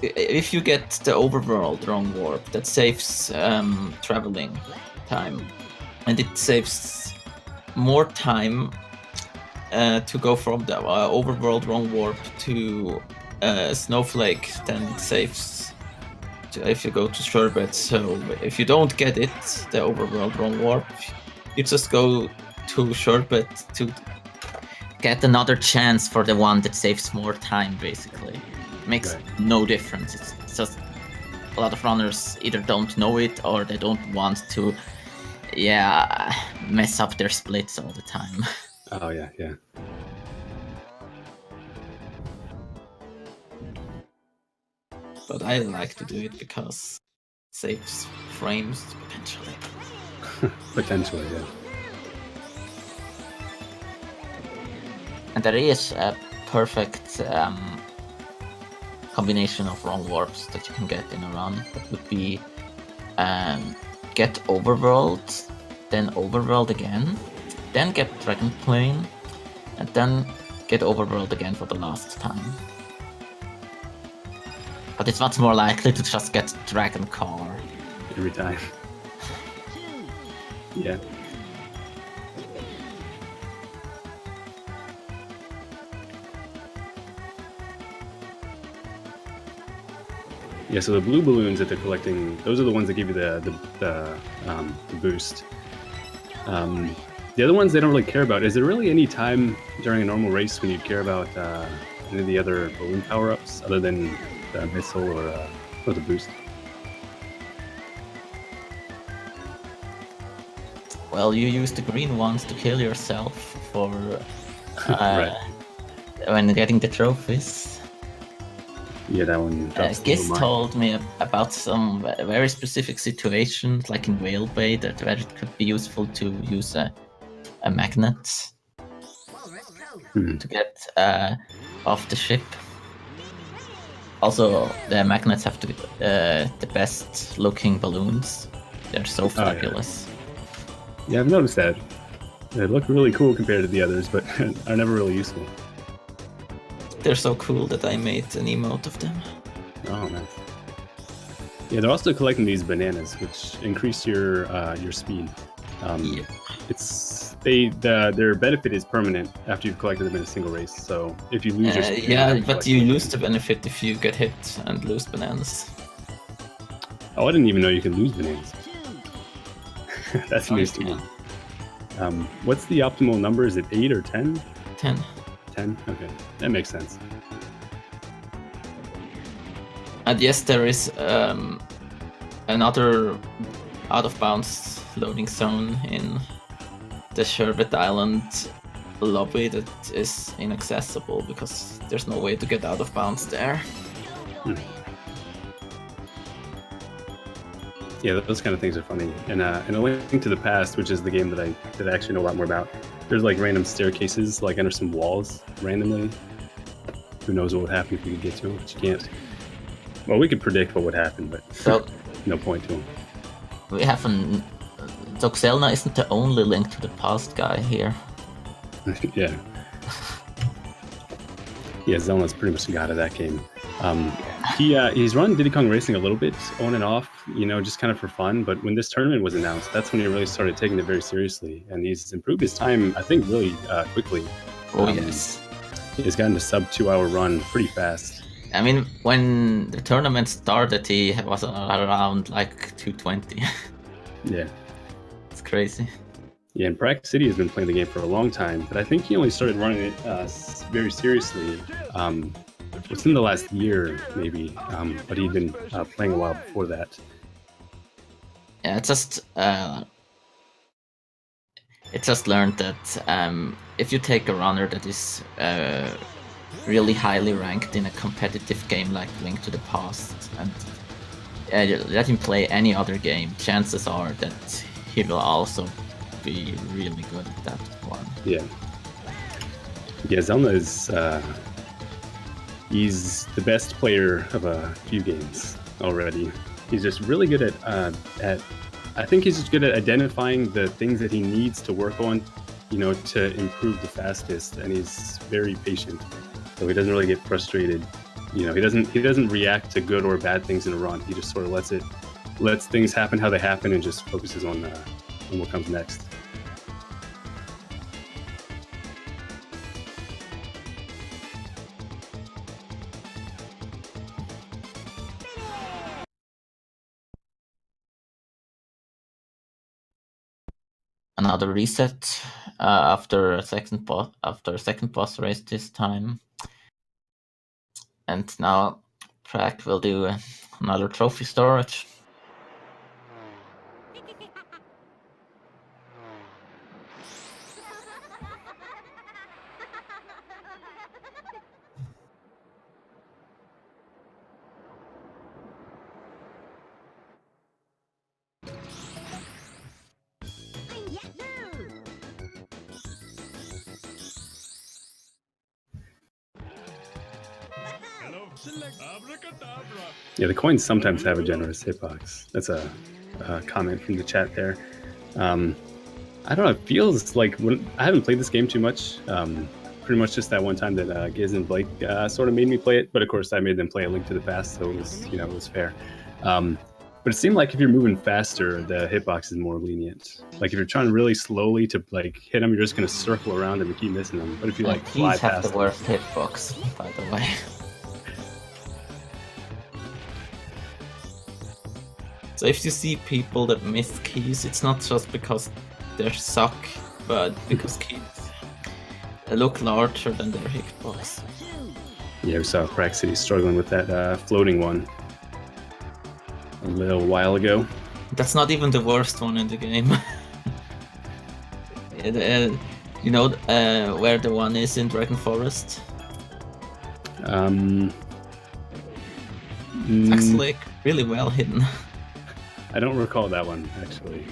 if you get the overworld wrong warp, that saves traveling time, and it saves more time to go from the overworld wrong warp to Snowflake than it saves if you go to Sherbet. So if you don't get it, the overworld wrong warp, you just go to Sherbet to get another chance for the one that saves more time, basically. It makes no difference. It's just a lot of runners either don't know it or they don't want to, mess up their splits all the time. Oh, yeah. But I like to do it because it saves frames, potentially. Potentially, yeah. And there is a perfect combination of wrong warps that you can get in a run. That would be get Overworld, then Overworld again, then get Dragon Plane, and then get Overworld again for the last time. But it's much more likely to just get Dragon Car. Every time. Yeah. Yeah, so the blue balloons that they're collecting, those are the ones that give you the boost. The other ones they don't really care about. Is there really any time during a normal race when you care about any of the other balloon power-ups other than the missile or the boost? Well, you use the green ones to kill yourself for when getting the trophies. Yeah, that one. Giz told me about some very specific situations, like in Whale Bay, where it could be useful to use a magnet to get off the ship. Also, the magnets have the best looking balloons. They're so fabulous. Yeah, I've noticed that. They look really cool compared to the others, but are never really useful. They're so cool that I made an emote of them. Oh, nice. Yeah, they're also collecting these bananas, which increase your speed. Their benefit is permanent after you've collected them in a single race. So if you lose your speed, but you lose the benefit if you get hit and lose bananas. Oh, I didn't even know you could lose bananas. That's news to me. What's the optimal number? Is it 8 or 10? 10. 10? Okay, that makes sense. And yes, there is another out-of-bounds loading zone in the Sherbet Island lobby that is inaccessible because there's no way to get out of bounds there. Yeah, those kind of things are funny. And in A Link to the Past, which is the game that I actually know a lot more about, there's like random staircases, like under some walls, randomly. Who knows what would happen if we could get to them, but you can't. Well, we could predict what would happen, but no point to them. We have so Xelna isn't the only Link to the Past guy here. Yeah. Yeah, Xelna's pretty much the god of that game. He's run Diddy Kong Racing a little bit on and off, just kind of for fun. But when this tournament was announced, that's when he really started taking it very seriously. And he's improved his time, I think, really quickly. Yes. He's gotten a sub 2-hour run pretty fast. I mean, when the tournament started, he was around like 220. Yeah. It's crazy. Yeah, and Prakcity has been playing the game for a long time, but I think he only started running it very seriously within the last year, maybe. But he'd been playing a while before that. Yeah, it just learned that if you take a runner that is really highly ranked in a competitive game like Link to the Past, and let him play any other game, chances are that he will also be really good at that one. Yeah. Yeah, Xelna is he's the best player of a few games already. He's just really good at I think he's just good at identifying the things that he needs to work on, to improve the fastest, and he's very patient. So he doesn't really get frustrated. He doesn't react to good or bad things in a run. He just sort of lets things happen how they happen and just focuses on what comes next. Another reset after a second boss race this time, and now Prac will do another trophy storage. Yeah, the coins sometimes have a generous hitbox. That's a comment from the chat there. I don't know, it feels like I haven't played this game too much. Pretty much just that one time that Giz and Blake sort of made me play it, but of course I made them play A Link to the Past, so it was, it was fair. But it seemed like if you're moving faster, the hitbox is more lenient. Like if you're trying really slowly to hit them, you're just gonna circle around them and keep missing them. But if you fly Keys have past the worst hitbox, by the way. So if you see people that miss keys, it's not just because they suck, but because keys look larger than their hitbox. Yeah, we saw Prakcity struggling with that floating one a little while ago. That's not even the worst one in the game. Where the one is in Dragon Forest? It's actually really well hidden. I don't recall that one, actually.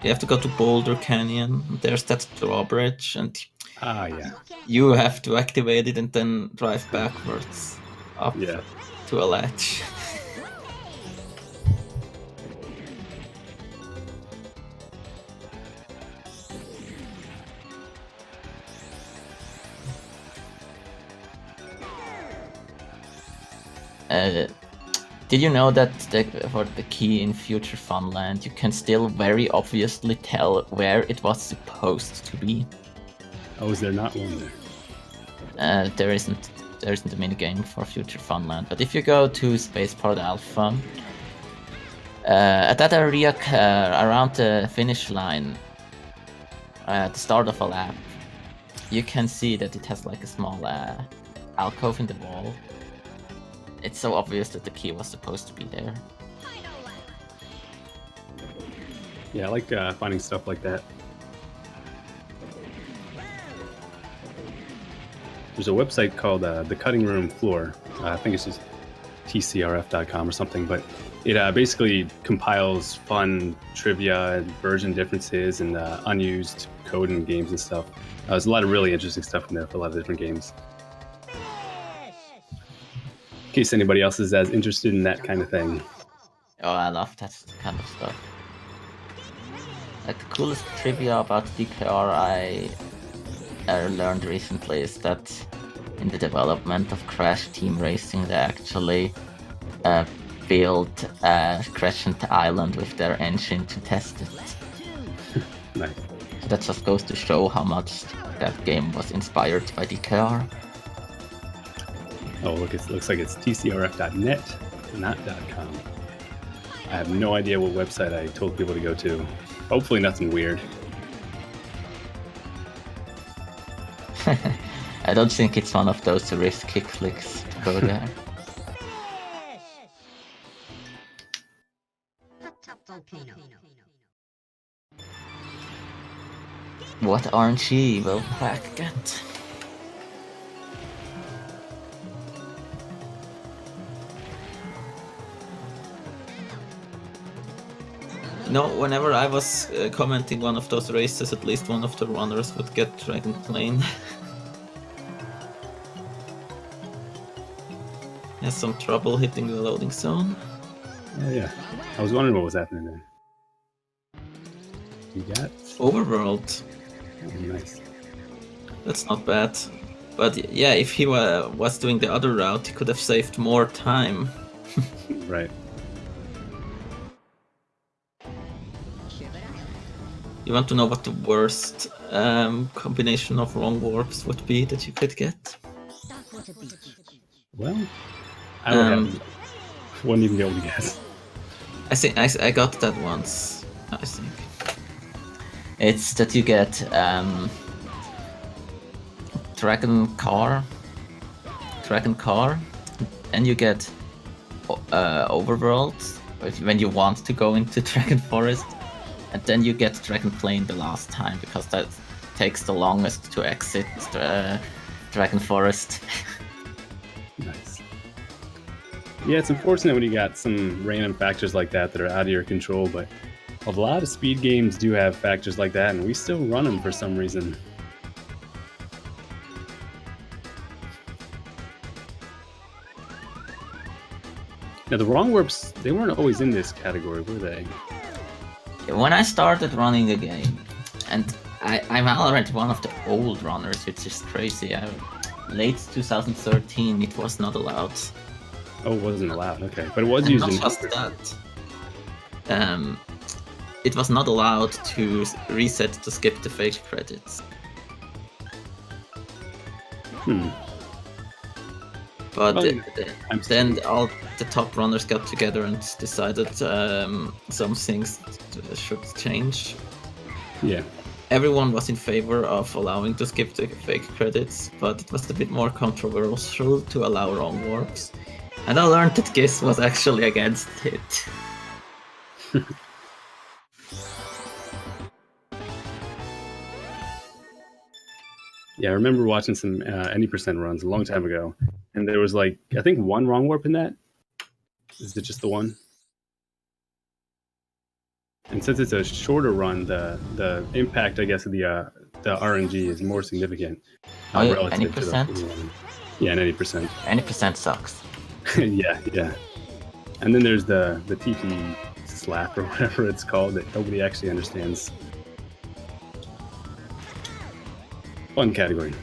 You have to go to Boulder Canyon. There's that drawbridge, and yeah. you have to activate it and then drive backwards up to a ledge. Did you know that for the key in Future Funland, you can still very obviously tell where it was supposed to be? Oh, is there not one there? There isn't a minigame for Future Funland, but if you go to Spaceport Alpha, at that area around the finish line, at the start of a lap, you can see that it has like a small alcove in the wall. It's so obvious that the key was supposed to be there. Yeah, I like finding stuff like that. There's a website called The Cutting Room Floor. I think it's just tcrf.com or something, but it basically compiles fun trivia, version differences, and unused code in games and stuff. There's a lot of really interesting stuff in there for a lot of different games. In case anybody else is as interested in that kind of thing. Oh, I love that kind of stuff. Like the coolest trivia about DKR I learned recently is that in the development of Crash Team Racing, they actually built Crescent Island with their engine to test it. Nice. So that just goes to show how much that game was inspired by DKR. Oh, look, it looks like it's tcrf.net, not .com. I have no idea what website I told people to go to. Hopefully nothing weird. I don't think it's one of those risky clicks to go there. What RNG will Prac get? whenever I was commenting one of those races, at least one of the runners would get Dragon Plane. Has some trouble hitting the loading zone. Yeah. I was wondering what was happening there. You got Overworld. nice. That's not bad. But yeah, if he was doing the other route, he could have saved more time. Right. You want to know what the worst combination of wrong warps would be that you could get? Well, I don't have. Wouldn't even be able to guess. I think I got that once. I think it's that you get Dragon Car, and you get Overworld when you want to go into Dragon Forest, and then you get Dragon Plane the last time because that takes the longest to exit Dragon Forest. Nice. Yeah, it's unfortunate when you got some random factors like that that are out of your control, but a lot of speed games do have factors like that, and we still run them for some reason. Now, the wrong warps, they weren't always in this category, were they? When I started running the game, and I'm already one of the old runners, which is crazy. Late 2013, it was not allowed. Oh, it wasn't allowed, okay. But it was And used not in... just that. It was not allowed to reset to skip the fake credits. But then all the top runners got together and decided some things should change. Yeah. Everyone was in favor of allowing to skip the fake credits, but it was a bit more controversial to allow wrong warps. And I learned that Giz was actually against it. Yeah, I remember watching some any percent runs a long time ago, and there was like, I think one wrong warp in that. Is it just the one? And since it's a shorter run, the impact, I guess, of the RNG is more significant. Oh, yeah, relative any to the percent? full run. Yeah, and any percent. Any percent sucks. yeah. And then there's the TP slap or whatever it's called that nobody actually understands. Fun category.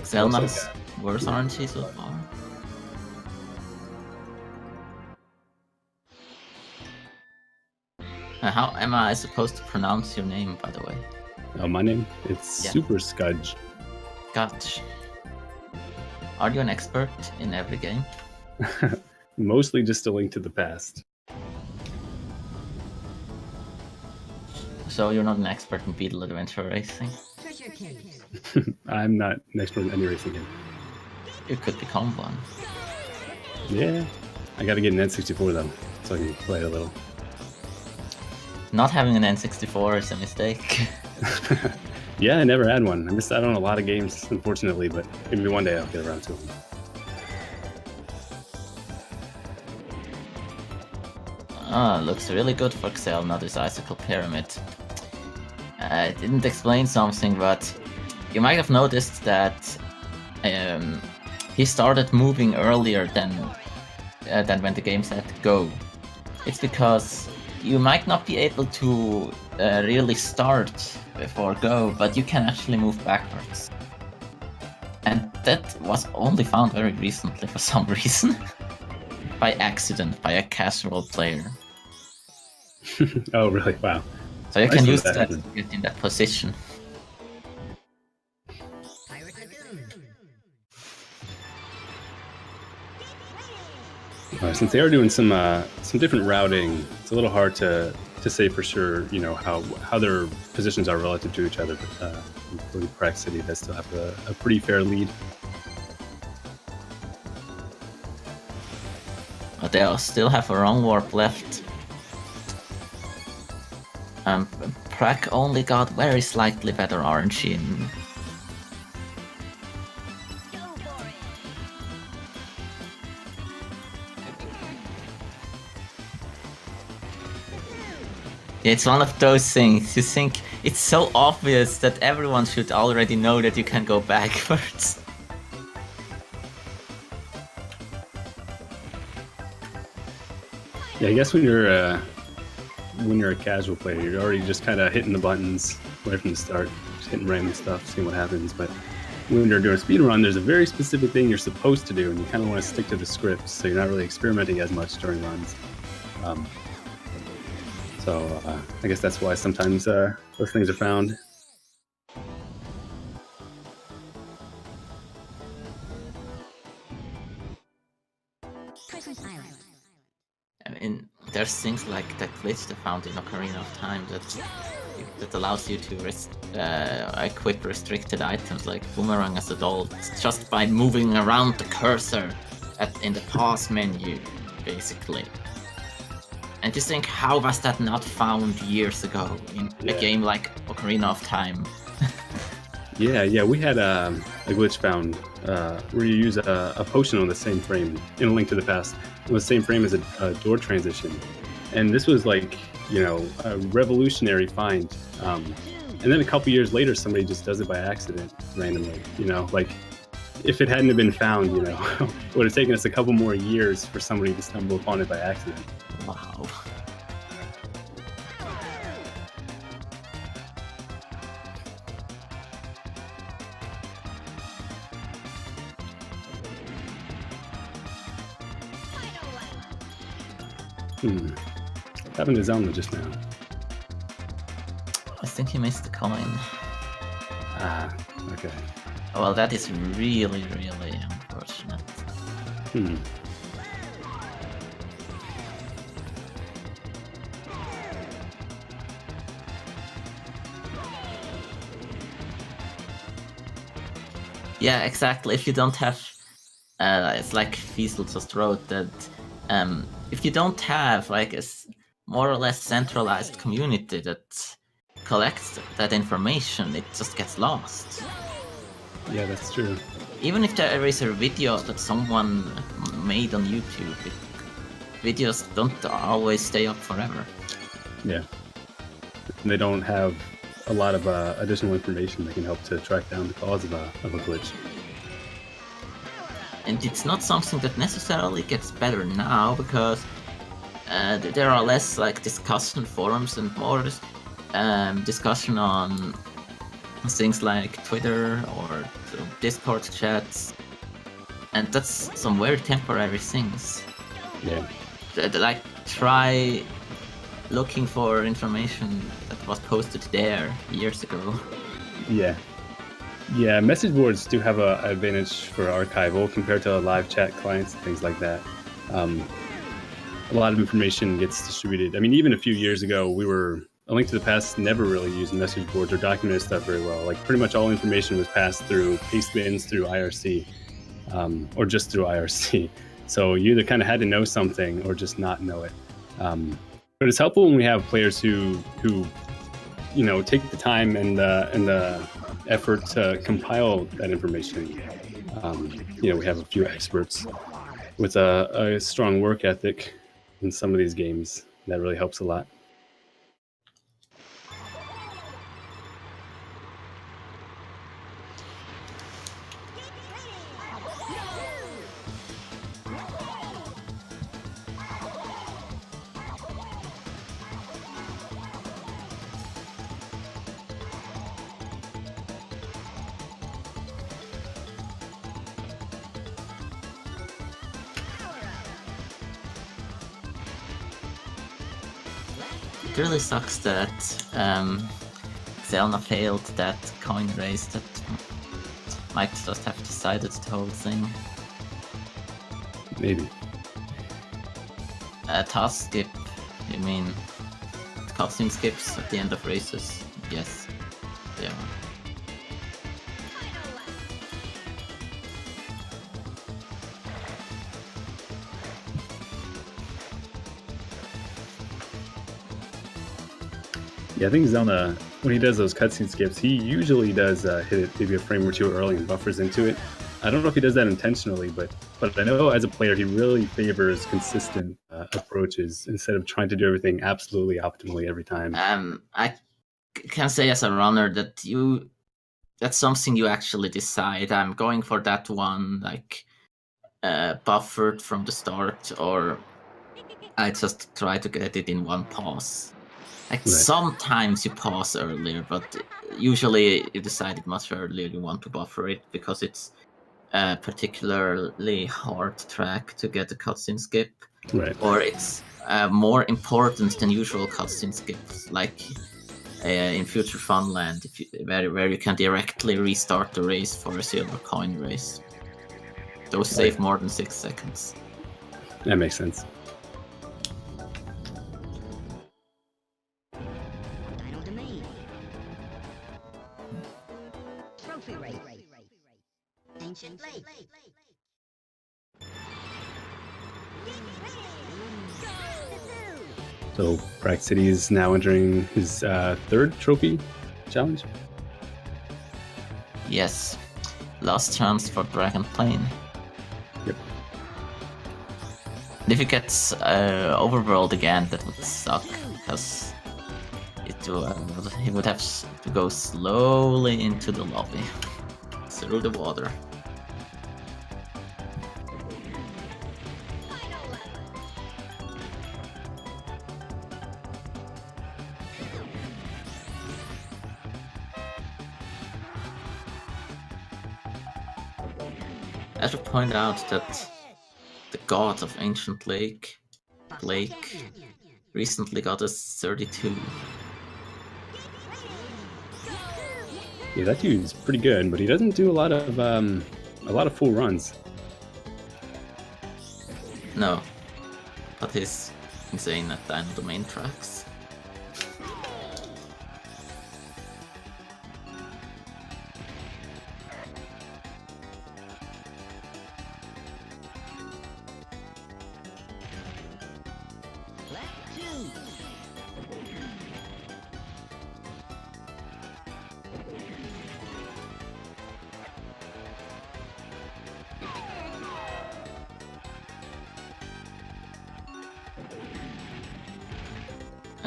Xelna's worst RNG so far. How am I supposed to pronounce your name, by the way? Oh, my name? It's Super Scudge. Gotcha. Are you an expert in every game? Mostly just a link to the past. So you're not an expert in Beetle Adventure racing? I'm not an expert in any racing game. You could become one. Yeah. I gotta get an N64 though, so I can play it a little. Not having an N64 is a mistake. Yeah, I never had one. I missed out on a lot of games, unfortunately, but maybe one day I'll get around to them. Looks really good for Xelna, this icicle pyramid. It didn't explain something, but you might have noticed that he started moving earlier than when the game said go. It's because you might not be able to really start before go, but you can actually move backwards. And that was only found very recently for some reason. By accident, by a casual player. Oh, really? Wow. So you can use that to get in that position. Since they are doing some different routing, it's a little hard to say for sure, you know, how their positions are relative to each other. Including Prakcity, that still have a pretty fair lead. But they still have a wrong warp left. Prak only got very slightly better RNG in. It's one of those things. You think it's so obvious that everyone should already know that you can go backwards. Yeah, I guess when you're a casual player, you're already just kind of hitting the buttons right from the start, just hitting random stuff, seeing what happens. But when you're doing a speed run, there's a very specific thing you're supposed to do, and you kind of want to stick to the script, so you're not really experimenting as much during runs. So I guess that's why sometimes those things are found. Christmas Island. I mean, there's things like that glitch they found in Ocarina of Time that allows you to equip restricted items like Boomerang as adults just by moving around the cursor in the pause menu, basically. And just think, how was that not found years ago in a game like Ocarina of Time? Yeah, we had a glitch found where you use a potion on the same frame in A Link to the Past, on the same frame as a door transition. And this was like, a revolutionary find. And then a couple years later, somebody just does it by accident, randomly. Like, if it hadn't have been found, it would have taken us a couple more years for somebody to stumble upon it by accident. Wow. What happened to Xelna just now? I think he missed the coin. Ah, okay. Well, that is really, really unfortunate. Yeah, exactly. If you don't have, it's like Fiesel just wrote that, if you don't have like a more or less centralized community that collects that information, it just gets lost. Yeah, that's true. Even if there is a video that someone made on YouTube, videos don't always stay up forever. Yeah. And they don't have a lot of additional information that can help to track down the cause of a glitch. And it's not something that necessarily gets better now, because there are less like discussion forums and more discussion on things like Twitter or Discord chats, and that's some very temporary things. Yeah. Like, try looking for information that was posted there years ago. Yeah, message boards do have an advantage for archival compared to live chat clients and things like that. A lot of information gets distributed. I mean, even a few years ago, A Link to the Past never really used message boards or documented stuff very well. Like, pretty much all information was passed through paste bins, through IRC, or just through IRC. So you either kind of had to know something or just not know it. But it's helpful when we have players who take the time and the effort to compile that information. We have a few experts with a strong work ethic in some of these games. That really helps a lot. It really sucks that Xelna failed that coin race. That might just have decided the whole thing. Maybe. Task skip, you mean cutscene skips at the end of races? Yes, they are. Yeah, I think Xelna, when he does those cutscene skips, he usually does hit it maybe a frame or two early and buffers into it. I don't know if he does that intentionally, but I know as a player he really favors consistent approaches instead of trying to do everything absolutely optimally every time. I can say as a runner that that's something you actually decide. I'm going for that one, like buffered from the start, or I just try to get it in one pass. Like Right. sometimes you pause earlier, but usually you decided much earlier you want to buffer it because it's a particularly hard track to get a cutscene skip, Right. or it's more important than usual cutscene skips, like in Future Funland, where you can directly restart the race for a silver coin race. Those save more than 6 seconds. That makes sense. Final domain. Trophy race. Ancient lake. So Prakcity is now entering his third trophy challenge. Yes. Last chance for Dragon Plane. Yep. If it gets overworld again, that would suck, because he would have to go slowly into the lobby, through the water. I should point out that the god of Ancient Lake, Blake, recently got a 32. Yeah, that dude's pretty good, but he doesn't do a lot of full runs. No, but he's insane at the main tracks.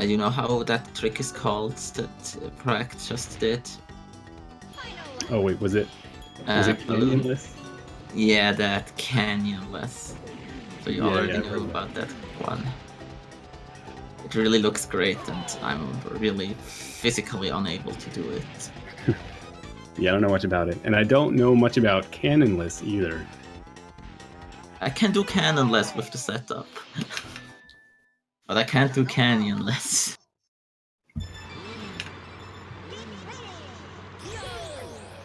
You know how that trick is called that Pract just did? Oh wait, was it canyonless? Yeah, that canyonless. So you already know about that one. It really looks great, and I'm really physically unable to do it. Yeah, I don't know much about it, and I don't know much about canyonless either. I can do canyonless with the setup. But I can't do canyonless.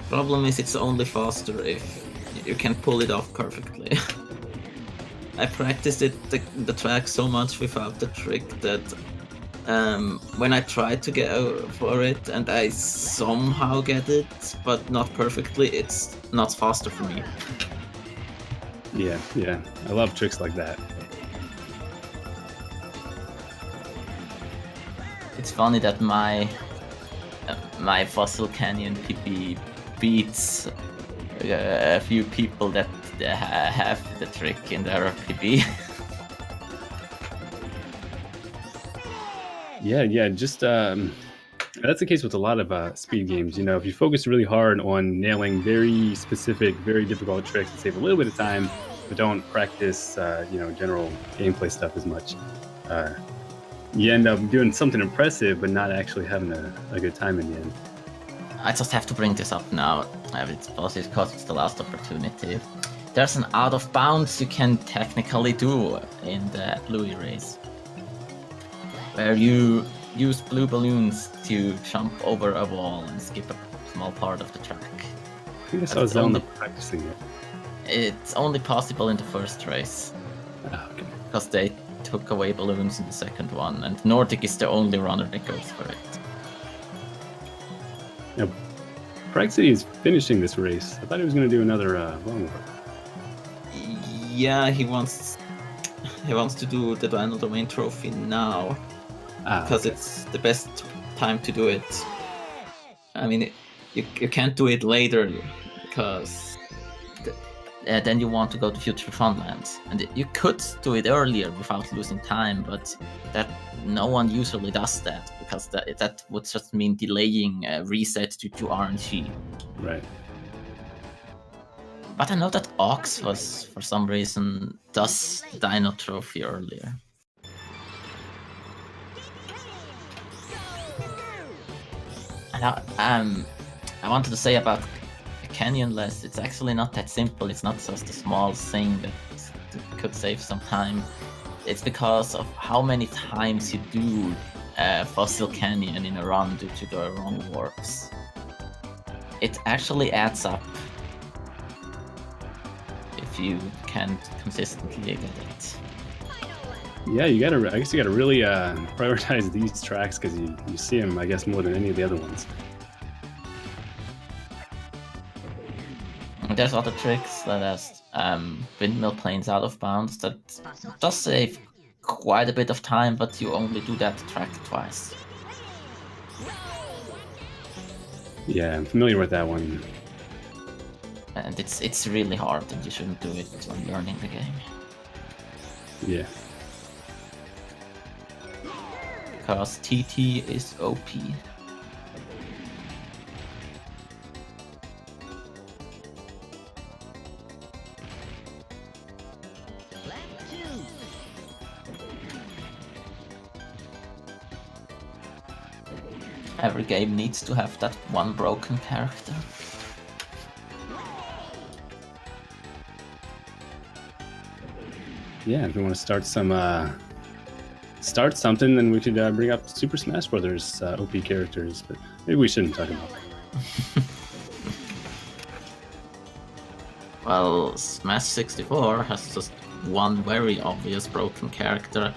Problem is it's only faster if you can pull it off perfectly. I practiced the track so much without the trick that when I try to get out for it and I somehow get it, but not perfectly, it's not faster for me. Yeah, I love tricks like that. It's funny that my Fossil Canyon PB beats a few people that have the trick in their PB. Yeah, just that's the case with a lot of speed games. You know, if you focus really hard on nailing very specific, very difficult tricks and save a little bit of time, but don't practice, general gameplay stuff as much, you end up doing something impressive, but not actually having a good time in the end. I just have to bring this up now. It's because it's the last opportunity. There's an out of bounds you can technically do in the Bluey race, where you use blue balloons to jump over a wall and skip a small part of the track. I think I saw Xelna practicing it. It's only possible in the first race. Oh, okay. Because they took away balloons in the second one, and Nordic is the only runner that goes for it. Now, Prakcity is finishing this race. I thought he was going to do another long one. Yeah, he wants to do the Final Domain Trophy now, because it's the best time to do it. I mean, you can't do it later, because then you want to go to Future Funlands. And you could do it earlier without losing time, but that no one usually does that, because that would just mean delaying reset due to RNG. Right. But I know that Ox was, for some reason, does Dino Trophy earlier. And I wanted to say about Canyonless, it's actually not that simple. It's not just a small thing that could save some time. It's because of how many times you do Fossil Canyon in a run due to the wrong warps. It actually adds up if you can't consistently get it. Yeah, I guess you gotta really prioritize these tracks, because you see them, I guess, more than any of the other ones. There's other tricks, there's windmill planes out of bounds that does save quite a bit of time, but you only do that track twice. Yeah, I'm familiar with that one. And it's really hard, and you shouldn't do it when learning the game. Yeah. Because TT is OP. Every game needs to have that one broken character. Yeah, if you want to start something, then we could bring up Super Smash Brothers OP characters, but maybe we shouldn't talk about that. Well, Smash 64 has just one very obvious broken character.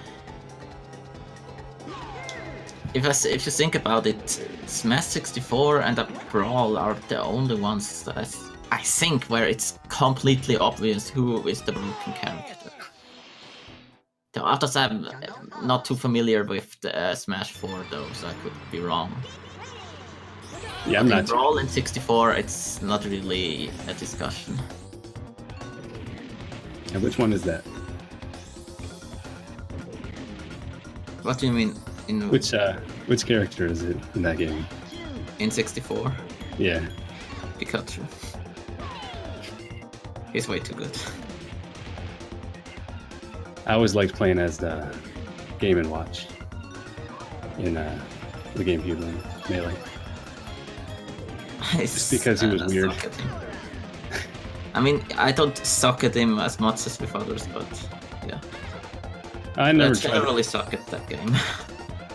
If you think about it, Smash 64 and a Brawl are the only ones that I think where it's completely obvious who is the broken character. The others I'm not too familiar with the Smash 4 though, so I could be wrong. Yeah, I'm not. Brawl in 64, it's not really a discussion. And which one is that? What do you mean? Which character is it in that game? In 64? Yeah. Pikachu. He's way too good. I always liked playing as the Game & Watch in the GameCube one, Melee. Just because he was weird. I mean, I don't suck at him as much as with others, but yeah. I never generally suck at that game.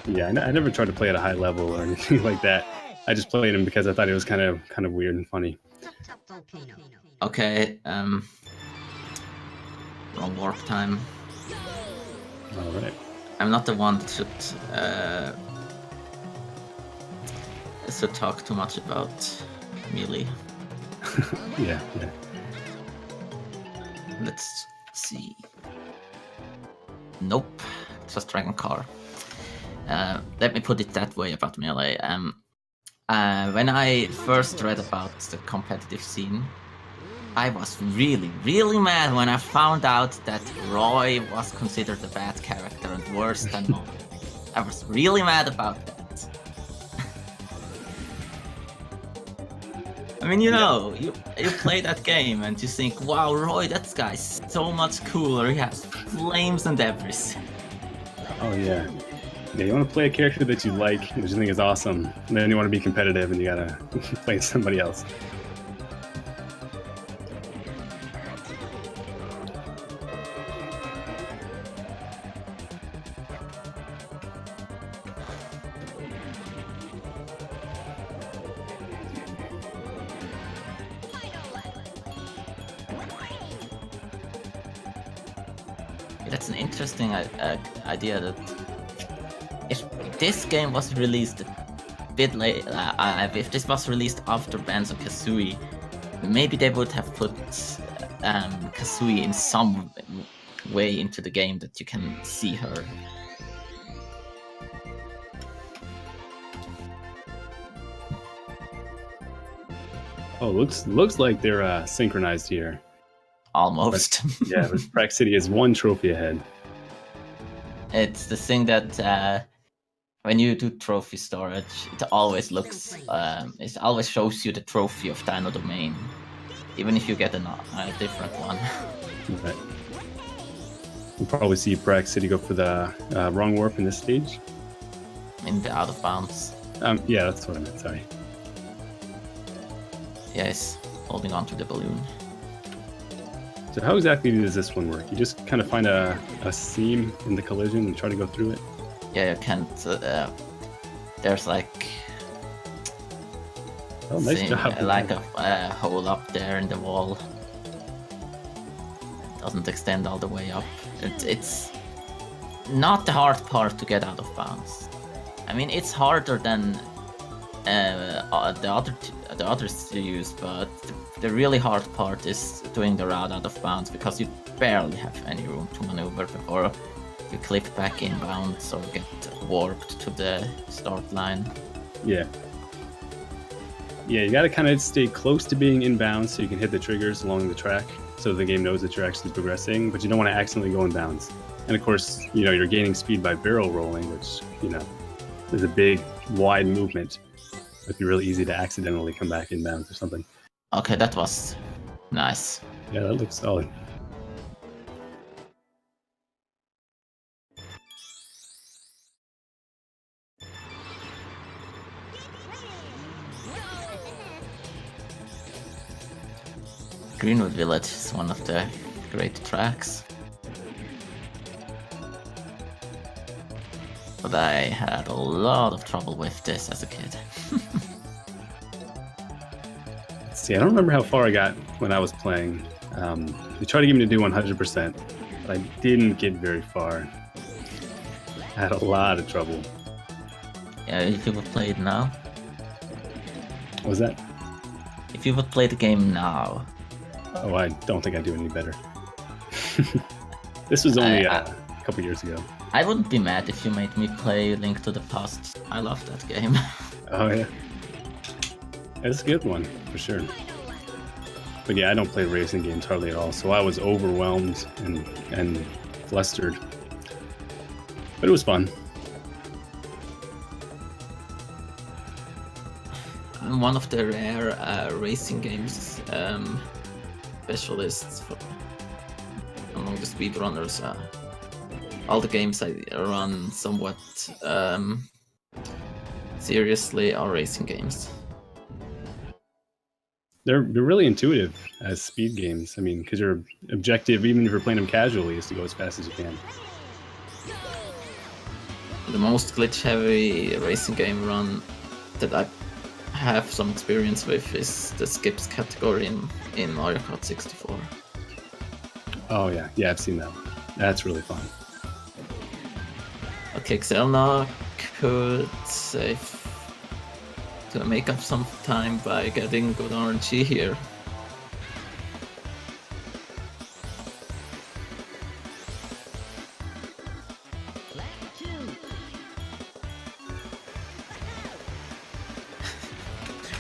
Yeah, I never tried to play at a high level or anything like that. I just played him because I thought it was kind of weird and funny. Okay, wrong warp time. All right. I'm not the one that should talk too much about Melee. Yeah. Let's see. Nope, just Dragon Car. Let me put it that way about Melee. When I first read about the competitive scene, I was really, really mad when I found out that Roy was considered a bad character and worse than Mo. I was really mad about that. I mean, you play that game and you think, wow, Roy, that guy's so much cooler. He has flames and everything. Oh yeah. Yeah, you want to play a character that you like, that you think is awesome, and then you want to be competitive and you gotta play somebody else. That's an interesting idea that if this game was released a bit late, if this was released after Banjo-Kazooie, maybe they would have put Kazooie in some way into the game that you can see her. Oh, looks like they're synchronized here. Almost. Yeah, but Prakcity is 1 trophy ahead. It's the thing that when you do trophy storage, it always looks, it always shows you the trophy of Dino Domain, even if you get a different one. Right. We'll probably see Prakcity go for the wrong warp in this stage. In the out of bounds. Yeah, that's what I meant. Sorry. Yes, holding on to the balloon. So how exactly does this one work? You just kind of find a seam in the collision and try to go through it? Yeah, you can't. There's like. Oh, nice job. Like a hole up there in the wall. It doesn't extend all the way up. It's not the hard part to get out of bounds. I mean, it's harder than the others to use, but the really hard part is doing the route out of bounds because you barely have any room to maneuver before you clip back in bounds or get warped to the start line. Yeah. Yeah, you gotta kind of stay close to being in bounds so you can hit the triggers along the track so the game knows that you're actually progressing, but you don't want to accidentally go in bounds. And of course, you're gaining speed by barrel rolling, which, is a big, wide movement. It'd be really easy to accidentally come back in bounds or something. Okay, that was nice. Yeah, that looks solid. Greenwood Village is one of the great tracks. But I had a lot of trouble with this as a kid. See, I don't remember how far I got when I was playing. They tried to get me to do 100%, but I didn't get very far. I had a lot of trouble. Yeah, if you would play it now. What was that? If you would play the game now. Oh, I don't think I'd do any better. This was only a couple years ago. I wouldn't be mad if you made me play Link to the Past. I love that game. Oh, yeah. It's a good one, for sure. But yeah, I don't play racing games hardly at all, so I was overwhelmed and flustered. But it was fun. I'm one of the rare racing games specialists among the speedrunners. All the games I run somewhat seriously are racing games. They're really intuitive as speed games. I mean, because your objective, even if you're playing them casually, is to go as fast as you can. The most glitch-heavy racing game run that I have some experience with is the skips category in Mario Kart 64. Oh yeah, I've seen that. That's really fun. Okay, Xelna could save to make up some time by getting good RNG here.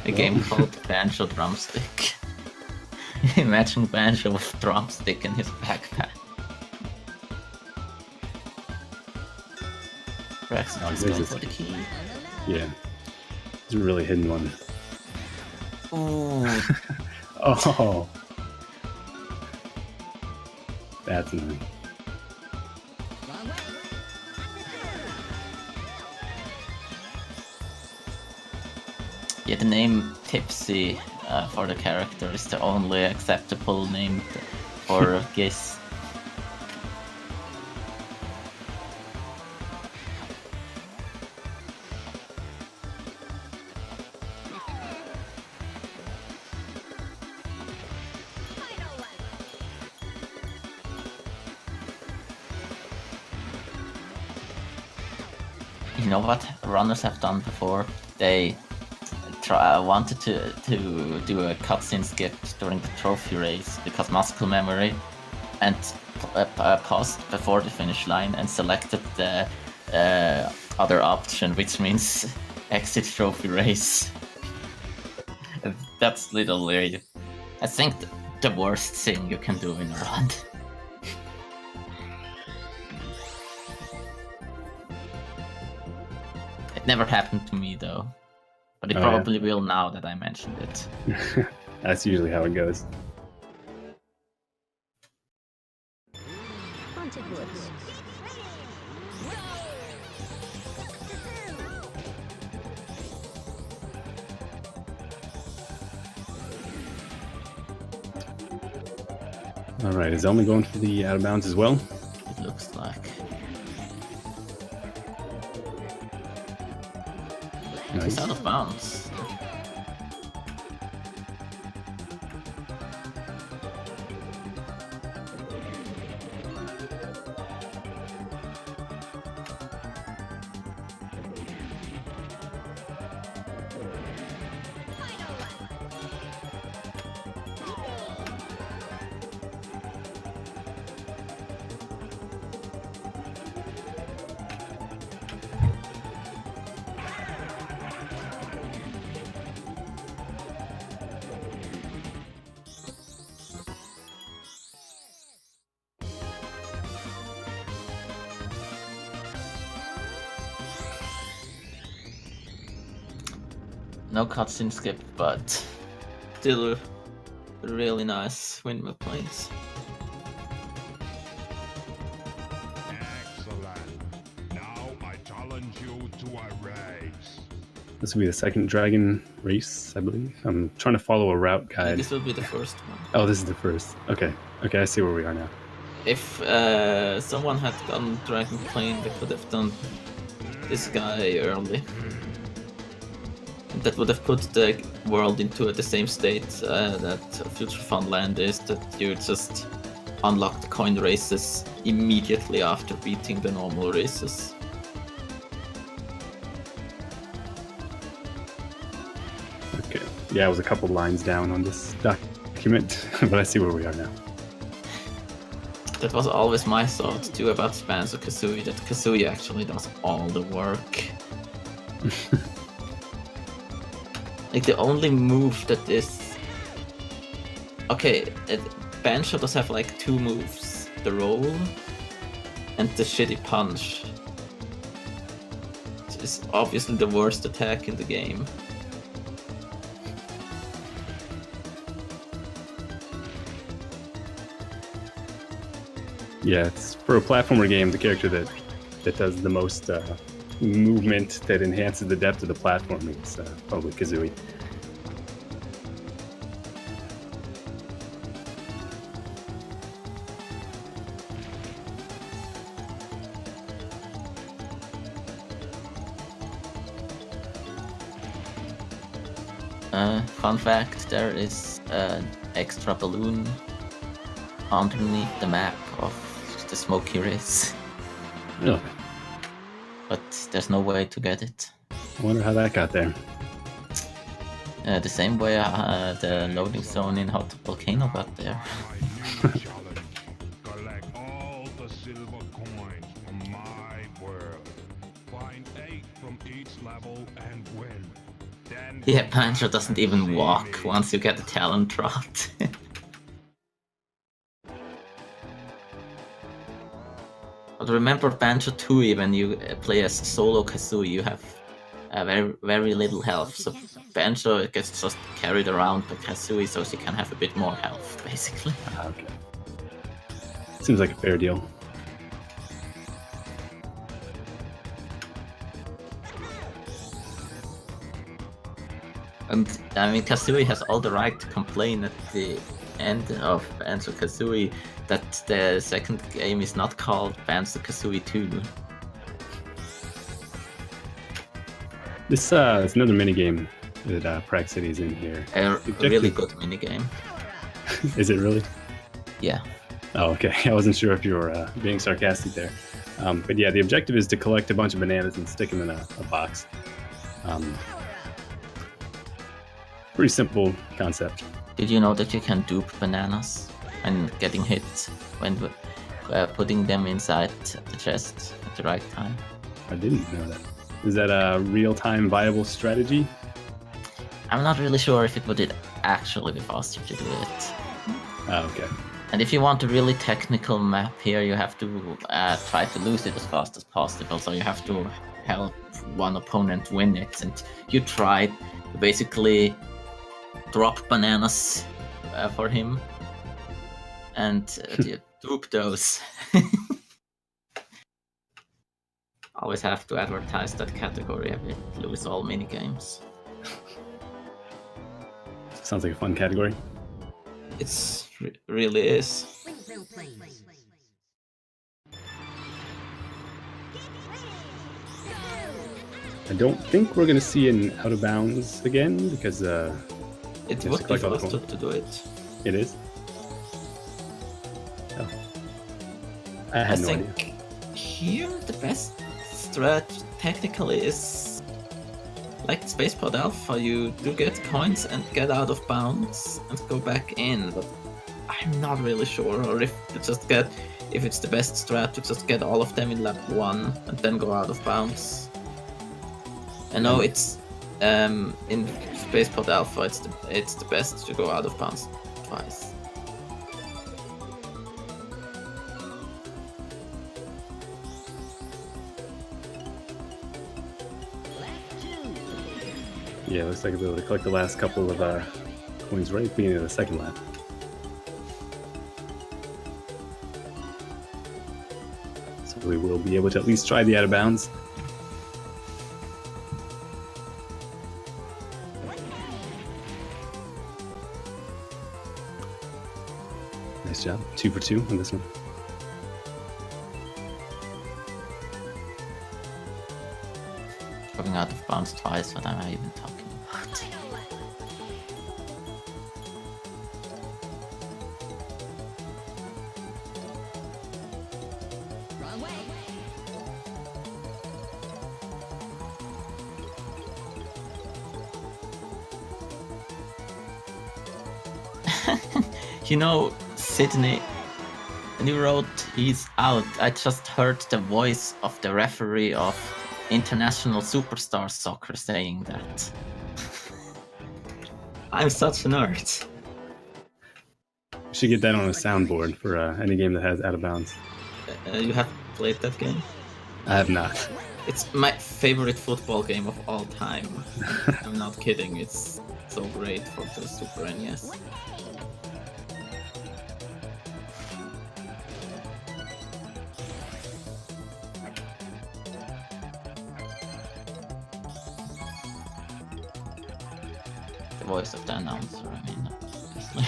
A game called Banjo Drumstick. Imagine Banjo with drumstick in his backpack. Prakcity's going for the key. Yeah. It's a really hidden one. Ooh. Oh. That's annoying. Yeah, the name Tipsy for the character is the only acceptable name for Giz. You know what runners have done before? They wanted to do a cutscene skip during the trophy race because muscle memory, and paused before the finish line and selected the other option, which means exit trophy race. That's literally, I think the worst thing you can do in a run. It never happened to me though, but it probably will now that I mentioned it. That's usually how it goes. Haunted Woods. All right, is Xelna going for the out of bounds as well? It looks like. Nice. He's out of bounds. No cutscene skip, but still really nice windmill planes. Excellent. Now I challenge you to a race. This will be the second dragon race, I believe. I'm trying to follow a route guide. This will be the first one. Oh, this is the first. Okay, I see where we are now. If someone had gone Dragon Plane, they could have done this guy early. That would have put the world into the same state that Future Funland is, that you just unlock the coin races immediately after beating the normal races. Okay, yeah, I was a couple lines down on this document, but I see where we are now. That was always my thought too about Banjo-Kazooie, that Kazooie actually does all the work. Like the only move that is... Okay, Banjo does have like two moves. The roll and the shitty punch. It's obviously the worst attack in the game. Yeah, it's for a platformer game, the character that does the most movement that enhances the depth of the platforming is probably Kazooie. Fun fact, there is an extra balloon underneath the map of the Smoky Race. Really? But there's no way to get it. I wonder how that got there. The same way the loading zone in Hot Volcano got there. My new challenge. Collect all the silver coins from my world. Find 8 from each level and win. Then Yeah, Banjo doesn't even walk once you get the talent trot. But remember Banjo 2, when you play as solo Kazooie, you have very, very little health. So Banjo gets just carried around by Kazooie so she can have a bit more health, basically. Okay. Seems like a fair deal. And I mean, Kazooie has all the right to complain at the end of Banjo-Kazooie that the second game is not called Banjo-Kazooie 2. This is another minigame that Prakcity is in here. A really good minigame. Is it really? Yeah. Oh, okay. I wasn't sure if you were being sarcastic there. But yeah, the objective is to collect a bunch of bananas and stick them in a box. Pretty simple concept. Did you know that you can dupe bananas and getting hit when putting them inside the chest at the right time? I didn't know that. Is that a real-time viable strategy? I'm not really sure if it would actually be faster to do it. Oh, okay. And if you want a really technical map here, you have to try to lose it as fast as possible. So you have to help one opponent win it, and you try to basically drop bananas for him, and you dupe those. Always have to advertise that category a bit. Lose all minigames. Sounds like a fun category. It's really is. Windmill planes. I don't think we're gonna see an out of bounds again because It Yes, would be collect all the faster points. to do it. it is. Oh. I had no idea. think here the best strat technically is like Spacepod Alpha. You do get coins and get out of bounds and go back in, but I'm not really sure. Or if it's the best strat to just get all of them in lap 1 and then go out of bounds. I know it's in Spacepod Alpha it's the best to go out of bounds twice. Yeah, looks like I'll be able to collect the last couple of coins right at the beginning of the second lap. So we will be able to at least try the out of bounds. Nice job. 2 for 2 on this one. Going out of bounds twice, what am I even talking about? Wrong way. You know, Sydney, when you wrote he's out, I just heard the voice of the referee of International Superstar Soccer saying that. I'm such a nerd. We should get that on a soundboard for any game that has out of bounds. You have played that game? I have not. It's my favorite football game of all time. I'm not kidding, it's so great for the Super NES. The voice of the announcer, I mean, obviously.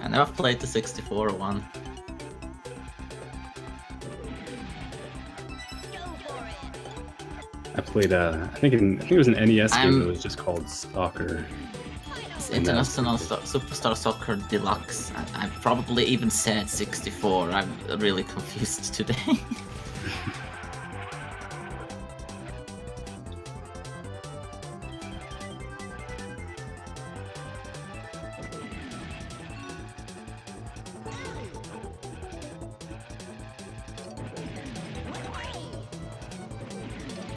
I never played the 64 one. I played I think it was an NES game that was just called Soccer. It's And that's- International Superstar Soccer Deluxe. I probably even said 64. I'm really confused today.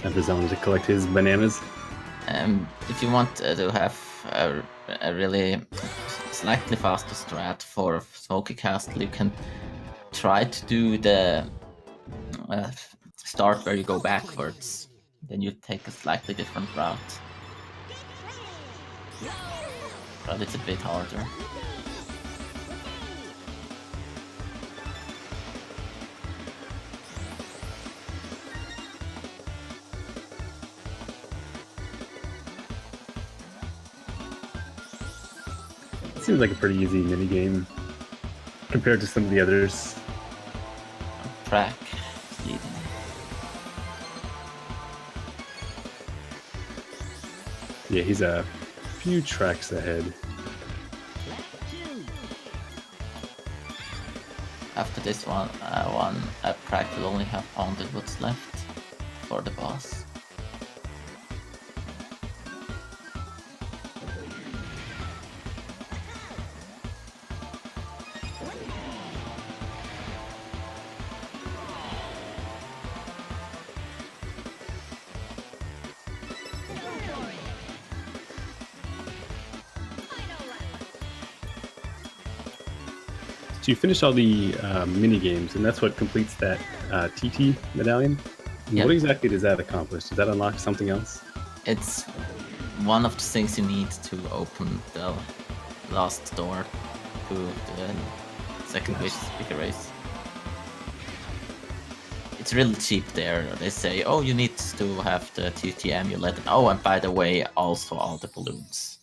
Have Xelna to collect his bananas. If you want to have a really slightly faster strat for Smoky Castle, you can try to do the start where you go backwards. Then you take a slightly different route. But it's a bit harder. Seems like a pretty easy mini game compared to some of the others. Prac leading. Yeah, he's a few tracks ahead. After this one, Prac will only have 100 what's left for the boss. So you finished all the mini games, and that's what completes that TT medallion. Yeah. What exactly does that accomplish? Does that unlock something else? It's one of the things you need to open the last door to the second wish speaker race. It's really cheap there. They say, oh, you need to have the TT amulet. Oh, and by the way, also all the balloons.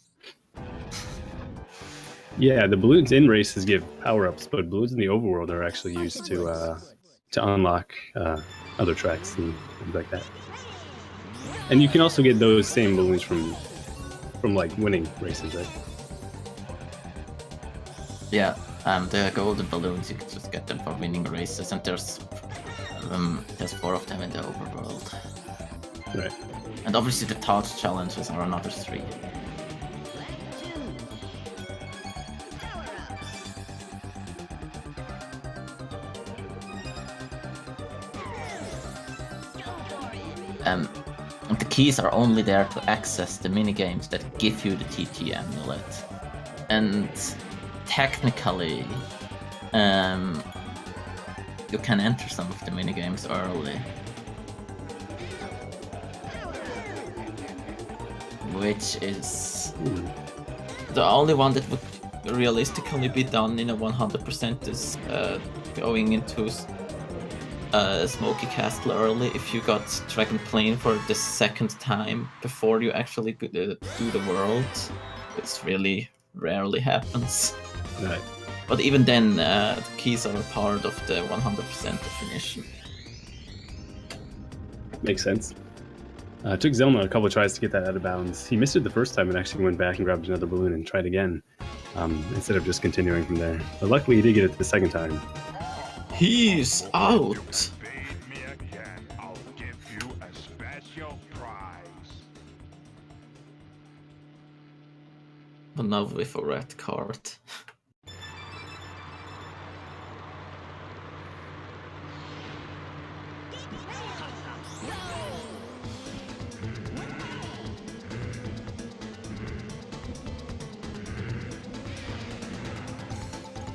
Yeah, the balloons in races give power-ups, but balloons in the overworld are actually used to unlock other tracks and things like that. And you can also get those same balloons from like winning races, right? Yeah, the golden balloons, you can just get them for winning races, and there's 4 of them in the overworld. Right. And obviously the torch challenges are another 3. And the keys are only there to access the minigames that give you the TT amulet. And technically, you can enter some of the minigames early. Which is the only one that would realistically be done in a 100% is going into Smoky Castle early if you got Dragon Plane for the second time before you actually do the world. It's really rarely happens. Right. But even then, the keys are a part of the 100% definition. Makes sense. It took Xelna a couple of tries to get that out of bounds. He missed it the first time and actually went back and grabbed another balloon and tried again, instead of just continuing from there. But luckily he did get it the second time. He's out! Beat me again, I'll give you a special prize. But now with a red card.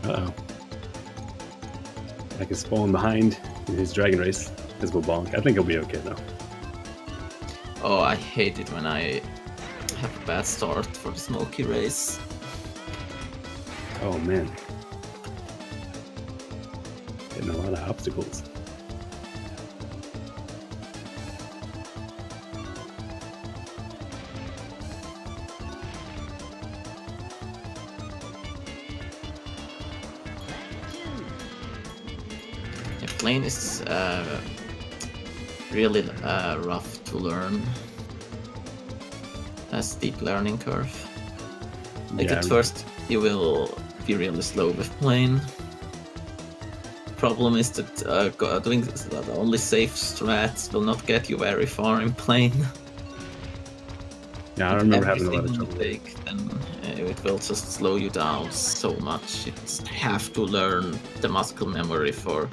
Uh-oh. Like is falling behind in his dragon race. His will bonk. I think he'll be okay though. Oh, I hate it when I have a bad start for the Smoky race. Oh man. Getting a lot of obstacles. Plane is really rough to learn. A steep learning curve. Like at first you will be really slow with plane. Problem is that doing the only safe strats will not get you very far in plane. Yeah, I remember having a lot of trouble. Then it will just slow you down so much. You have to learn the muscle memory for